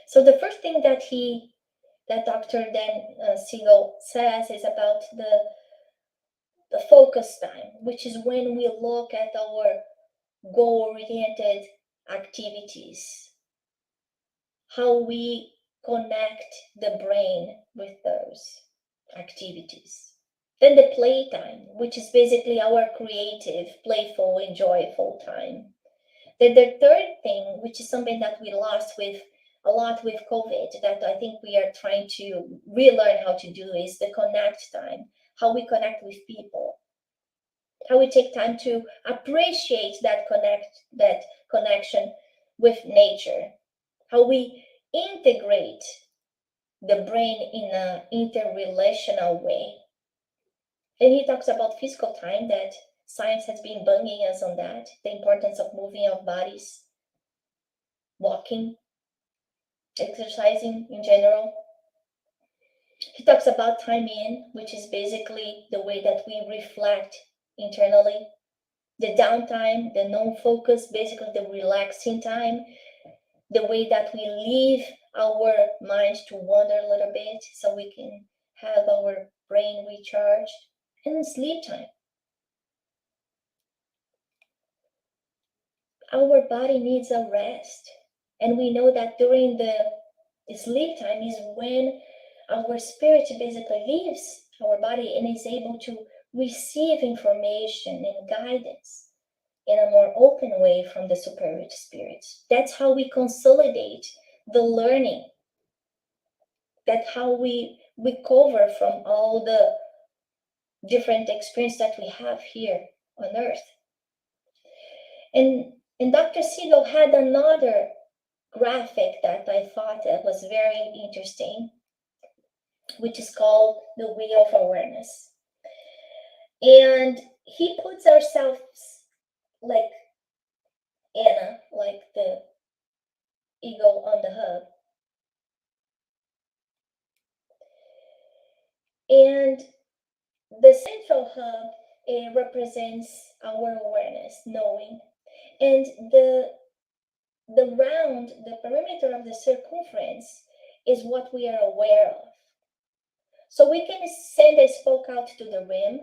So the first thing that Dr. Dan Siegel says is about the focus time, which is when we look at our goal-oriented activities, how we connect the brain with those activities. Then the playtime, which is basically our creative, playful, and joyful time. Then the third thing, which is something that we lost a lot with COVID, that I think we are trying to relearn how to do, is the connect time, how we connect with people, how we take time to appreciate that connection with nature, how we integrate the brain in an interrelational way. And he talks about physical time, that science has been banging us on that, the importance of moving our bodies, walking, exercising in general. He talks about time in, which is basically the way that we reflect internally. The downtime, the non-focus, basically the relaxing time, the way that we leave our mind to wander a little bit so we can have our brain recharged, and sleep time. Our body needs a rest, and we know that during the sleep time is when our spirit basically leaves our body and is able to receive information and guidance in a more open way from the superior spirits. That's how we consolidate the learning. That's how we recover from all the different experience that we have here on Earth. And Dr. Siegel had another graphic that I thought that was very interesting, which is called the Wheel of Awareness. And he puts ourselves like Anna, like the eagle on the hub. And the central hub, it represents our awareness, knowing. And the round, the perimeter of the circumference is what we are aware of. So we can send a spoke out to the rim,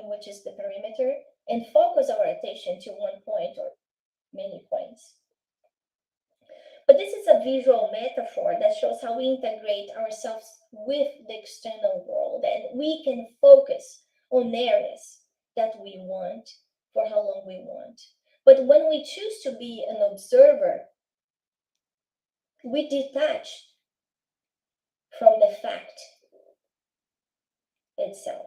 which is the perimeter, and focus our attention to one point or many points. But this is a visual metaphor that shows how we integrate ourselves with the external world, and we can focus on areas that we want for how long we want. But when we choose to be an observer, we detach from the fact itself.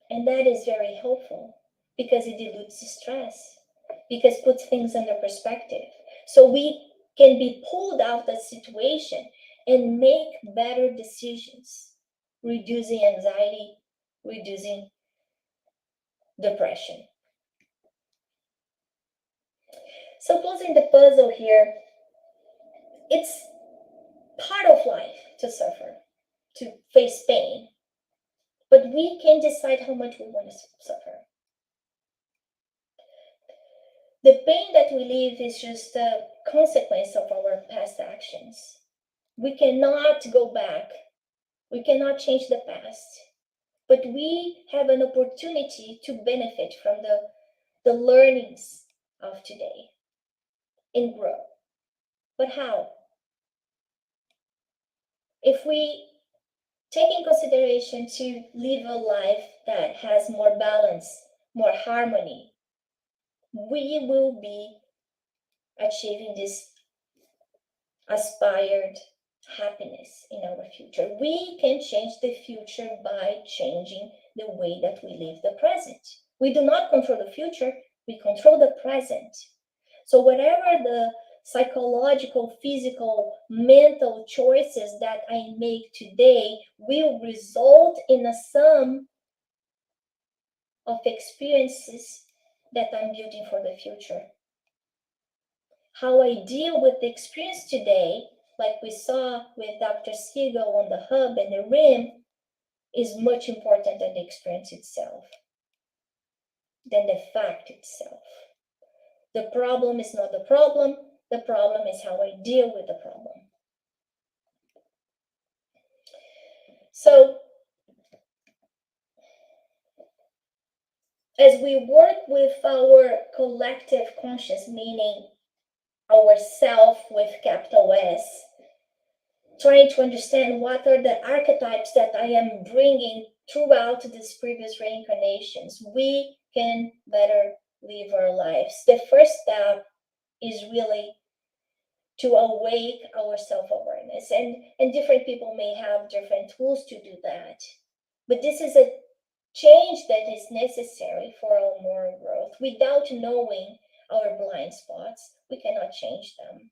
And that is very helpful because it dilutes the stress, because it puts things under perspective. So we can be pulled out of the situation and make better decisions, reducing anxiety, reducing depression. So closing the puzzle here, it's part of life to suffer, to face pain, but we can decide how much we want to suffer. The pain that we live is just a consequence of our past actions. We cannot go back. We cannot change the past. But we have an opportunity to benefit from the learnings of today and grow. But how? If we take in consideration to live a life that has more balance, more harmony, we will be achieving this aspired happiness in our future. We can change the future by changing the way that we live the present. We do not control the future, we control the present. So whatever the psychological, physical, mental choices that I make today will result in a sum of experiences that I'm building for the future. How I deal with the experience today, like we saw with Dr. Siegel on the hub and the rim, is much important than the experience itself, than the fact itself. The problem is not the problem is how I deal with the problem. So, as we work with our collective conscious, meaning our self with capital S, trying to understand what are the archetypes that I am bringing throughout these previous reincarnations, we can better live our lives. The first step is really to awake our self-awareness. And different people may have different tools to do that. But this is a change that is necessary for our moral growth. Without knowing our blind spots, we cannot change them.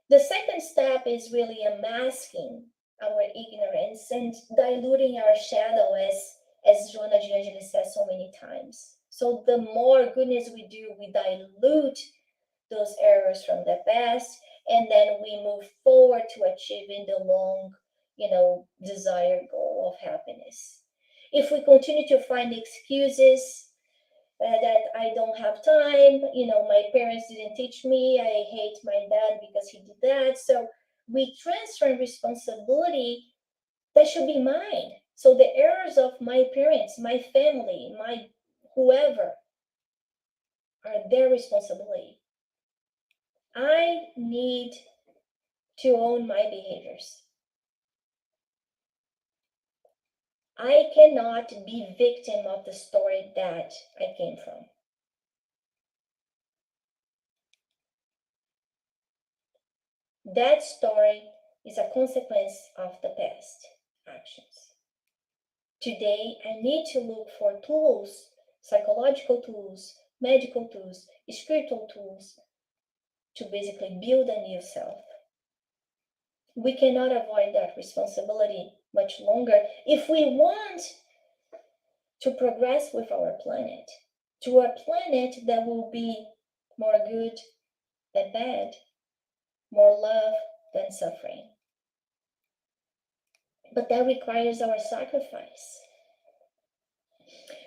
The second step is really unmasking our ignorance and diluting our shadow, as Joanna de Angelis says so many times. So the more goodness we do, we dilute those errors from the past, and then we move forward to achieving the long, desired goal of happiness. If we continue to find excuses that I don't have time, my parents didn't teach me, I hate my dad because he did that. So we transfer responsibility that should be mine. So the errors of my parents, my family, my whoever are their responsibility. I need to own my behaviors. I cannot be victim of the story that I came from. That story is a consequence of the past actions. Today, I need to look for tools, psychological tools, medical tools, spiritual tools, to basically build a new self. We cannot avoid that responsibility much longer if we want to progress with our planet, to a planet that will be more good than bad, more love than suffering. But that requires our sacrifice.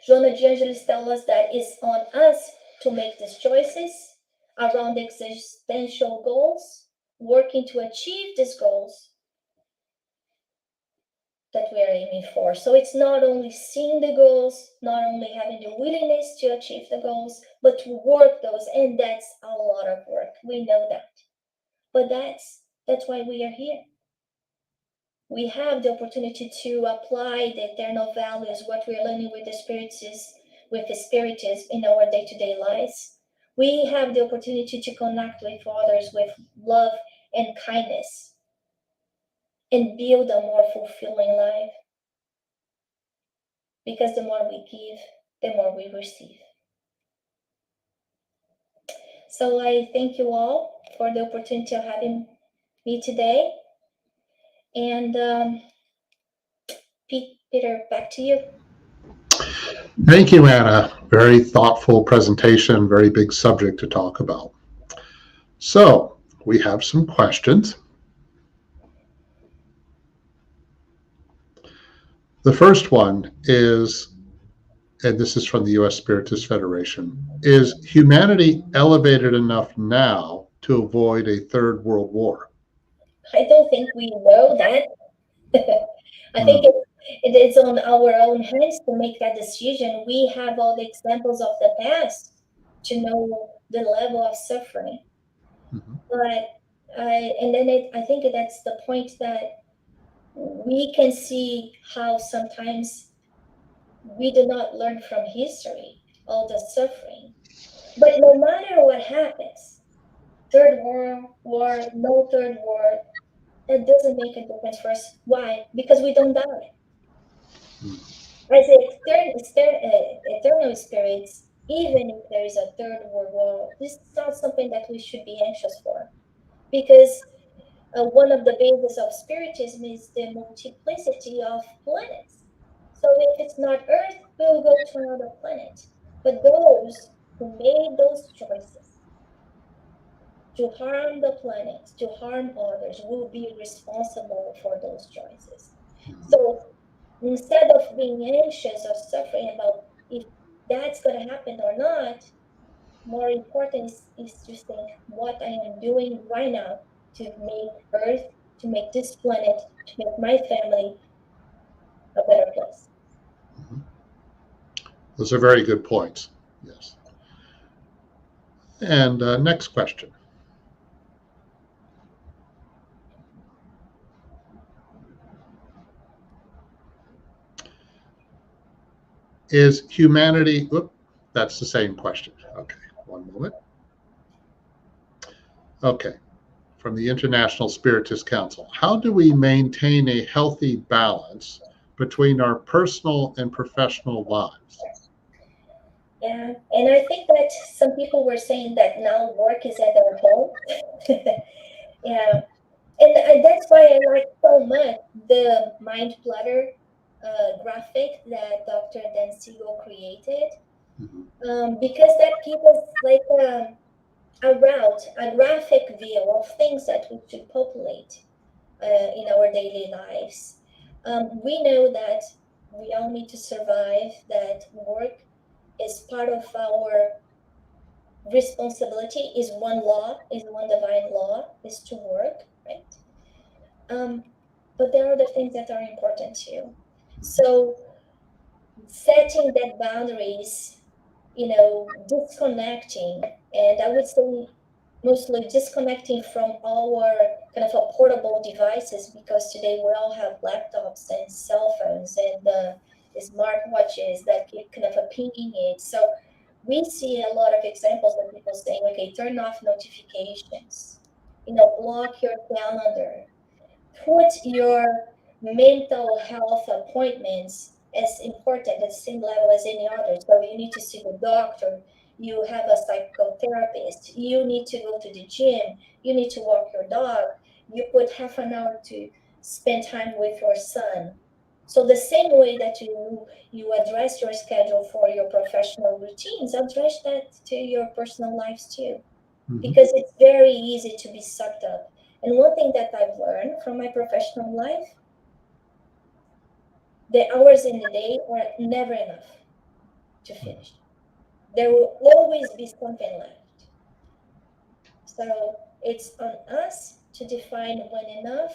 Joanna de Angelis tells us that it's on us to make these choices around existential goals, working to achieve these goals that we are aiming for. So it's not only seeing the goals, not only having the willingness to achieve the goals, but to work those, and that's a lot of work. We know that. But that's why we are here. We have the opportunity to apply the eternal values, what we're learning with the Spiritists, with the Spiritism in our day-to-day lives, we have the opportunity to connect with others with love and kindness and build a more fulfilling life. Because the more we give, the more we receive. So I thank you all for the opportunity of having me today. And Peter, back to you. Thank you, Anna. Very thoughtful presentation, very big subject to talk about. So we have some questions. The first one is, and this is from the U.S. Spiritist Federation, is humanity elevated enough now to avoid a third world war? I don't think we know that. I think it is on our own hands to make that decision. We have all the examples of the past to know the level of suffering. But I think that's the point, that we can see how sometimes we do not learn from history all the suffering. But no matter what happens, third world war, no third war, that doesn't make a difference for us. Why? Because we don't die. As eternal spirits, even if there is a third world war, this is not something that we should be anxious for. Because one of the bases of Spiritism is the multiplicity of planets. So if it's not Earth, we'll go to another planet. But those who made those choices to harm the planet, to harm others, will be responsible for those choices. So instead of being anxious or suffering about if that's going to happen or not, more important is to think what I am doing right now to make Earth, to make this planet, to make my family a better place. Those are very good points. Yes. And next question. Is humanity, that's the same question. Okay, one moment. Okay, from the International Spiritist Council. How do we maintain a healthy balance between our personal and professional lives? Yeah, and I think that some people were saying that now work is at their home. Yeah, and that's why I like so much the Mind Platter graphic that Dr. Dan Siegel created, because that gives us like a route, a graphic view of things that we should populate in our daily lives. We know that we all need to survive, that work is part of our responsibility, is one law, is one divine law, is to work, right? But there are other things that are important too. So setting that boundaries, disconnecting, and I would say mostly disconnecting from our kind of portable devices, because today we all have laptops and cell phones and smartwatches that keep kind of pinging it. So we see a lot of examples of people saying, okay, turn off notifications, block your calendar, put your mental health appointments as important, at the same level as any other. So you need to see the doctor, you have a psychotherapist, you need to go to the gym, you need to walk your dog, you put half an hour to spend time with your son. So the same way that you address your schedule for your professional routines, address that to your personal lives too. Because it's very easy to be sucked up. And one thing that I've learned from my professional life, the hours in the day are never enough to finish. There will always be something left. So it's on us to define when enough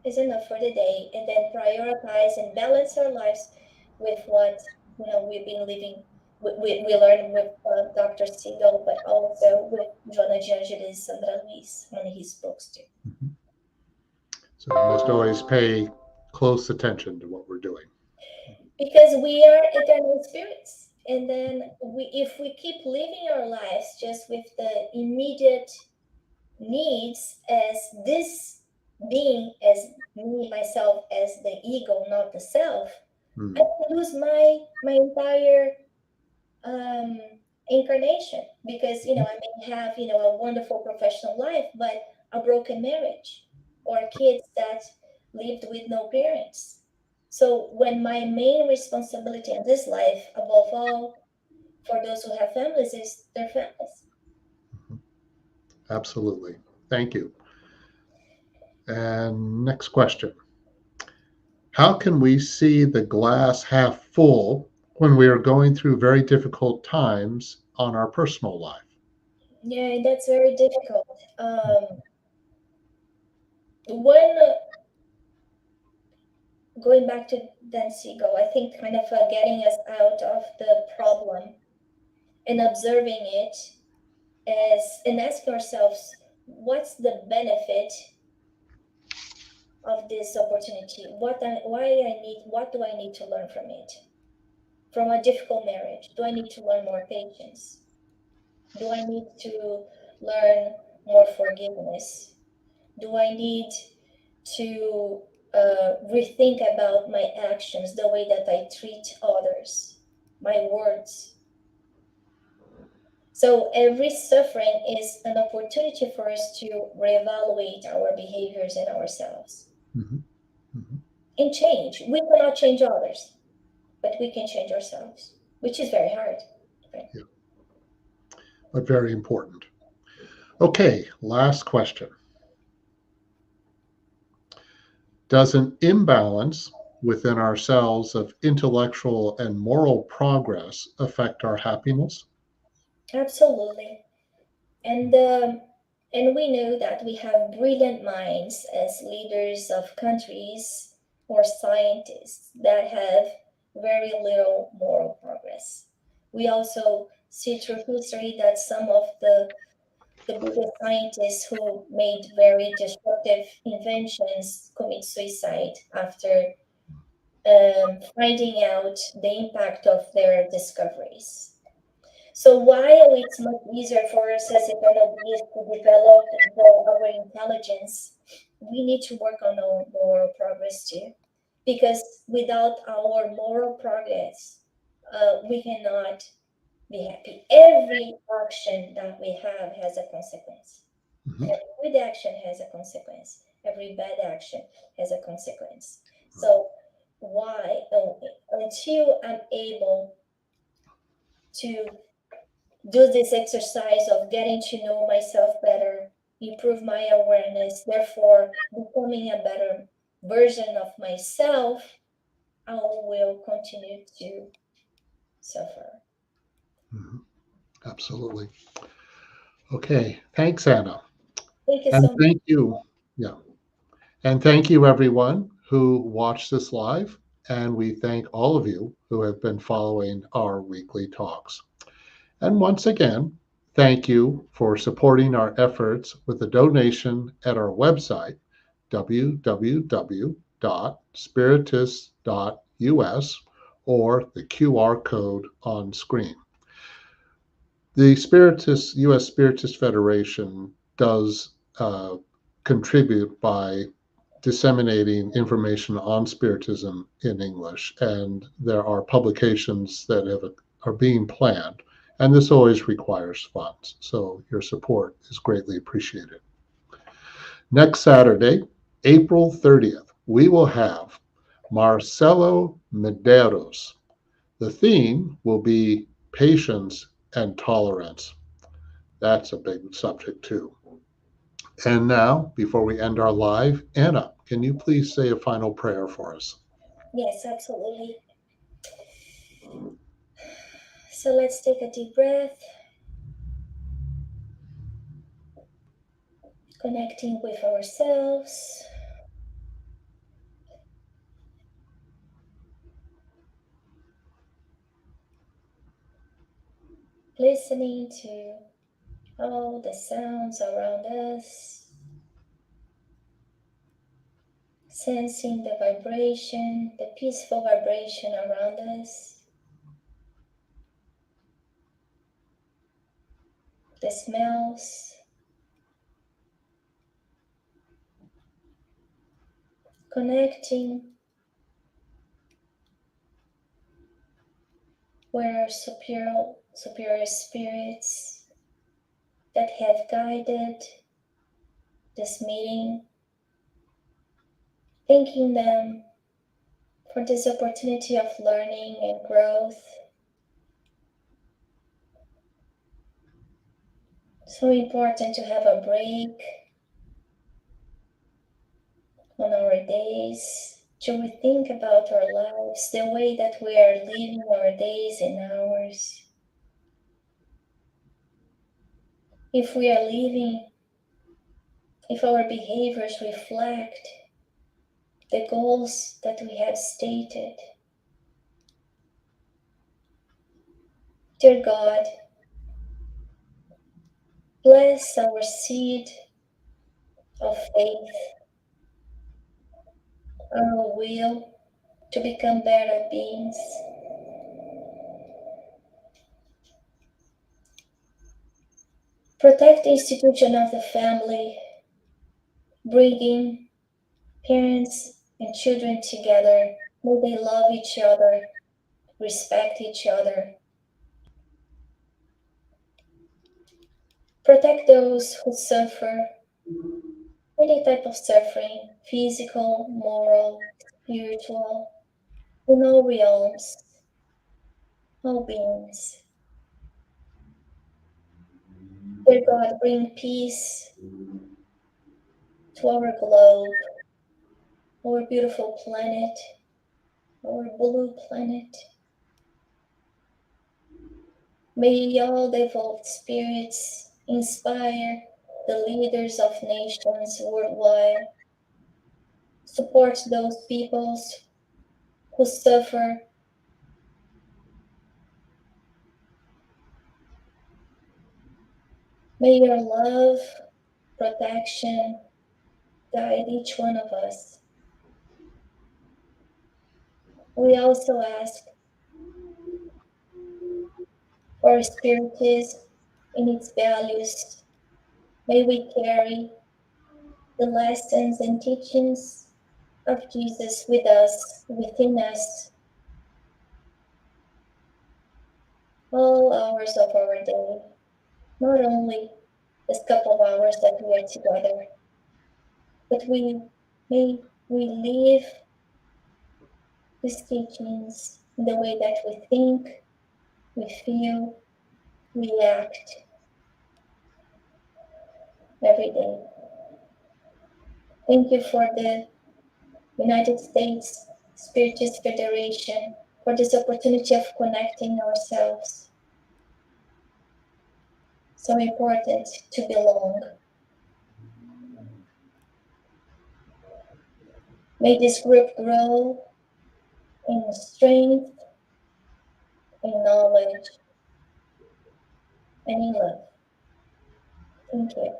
is enough for the day, and then prioritize and balance our lives with what we've been living. We learned with Dr. Siegel, but also with Joanna, Angelis, Sandra Luis on his books too. So we must always pay close attention to what we're doing. Because we are eternal spirits. And then if we keep living our lives just with the immediate needs as this being, as me, myself, as the ego, not the self, I can lose my entire incarnation, because I may have a wonderful professional life, but a broken marriage, or kids that lived with no parents. So when my main responsibility in this life, above all, for those who have families, is their families. Absolutely. Thank you. And next question. How can we see the glass half full when we are going through very difficult times on our personal life? Yeah, that's very difficult. When going back to Danzigo, I think kind of getting us out of the problem and observing it and asking ourselves, what's the benefit of this opportunity? What do I need to learn from it? From a difficult marriage, do I need to learn more patience? Do I need to learn more forgiveness? Do I need to rethink about my actions, the way that I treat others, my words? So every suffering is an opportunity for us to reevaluate our behaviors and ourselves Mm-hmm. Mm-hmm. and change. We cannot change others, but we can change ourselves, which is very hard. Right? Yeah, but very important. Okay, last question. Does an imbalance within ourselves of intellectual and moral progress affect our happiness? Absolutely. And we know that we have brilliant minds as leaders of countries or scientists that have very little moral progress. We also see through history that some of the biggest scientists who made very disruptive inventions commit suicide after finding out the impact of their discoveries. So while it's much easier for us as eternal beings to develop our intelligence, we need to work on our moral progress too. Because without our moral progress, we cannot be happy. Every action that we have has a consequence. Mm-hmm. Every good action has a consequence. Every bad action has a consequence. So why, until I'm able to do this exercise of getting to know myself better, improve my awareness, therefore becoming a better version of myself, I will continue to suffer. Mm-hmm. Absolutely. Okay, thanks, Anna. Thank you And so much. thank you. Yeah. And thank you, everyone who watched this live. And we thank all of you who have been following our weekly talks. And once again, thank you for supporting our efforts with a donation at our website, www.spiritist.us, or the QR code on screen. The Spiritist U.S. Spiritist Federation does contribute by disseminating information on Spiritism in English, and there are publications that are being planned, and this always requires funds. So your support is greatly appreciated. Next Saturday, April 30th, we will have Marcelo Medeiros. The theme will be patience and tolerance. That's a big subject too. And now, before we end our live, Anna, can you please say a final prayer for us? Yes, absolutely. So let's take a deep breath, connecting with ourselves, listening to all the sounds around us, sensing the vibration, the peaceful vibration around us. the smells, connecting with our superior spirits that have guided this meeting, thanking them for this opportunity of learning and growth. So important to have a break on our days to rethink about our lives, the way that we are living our days and hours. If we are living, if our behaviors reflect the goals that we have stated. Dear God, bless our seed of faith, our will to become better beings. Protect the institution of the family, bringing parents and children together. May they love each other, respect each other. Protect those who suffer any type of suffering, physical, moral, spiritual, in all realms, all beings. Dear God, bring peace to our globe, our beautiful planet, our blue planet. May all the evolved spirits inspire the leaders of nations worldwide, support those peoples who suffer. May your love, protection guide each one of us. We also ask for Spiritism in its values. May we carry the lessons and teachings of Jesus with us, within us, all hours of our day, not only this couple of hours that we are together, but may we live these teachings in the way that we think, we feel, we act every day. Thank you for the United States Spiritist Federation for this opportunity of connecting ourselves. So important to belong. May this group grow in strength, in knowledge, and in love. Thank you.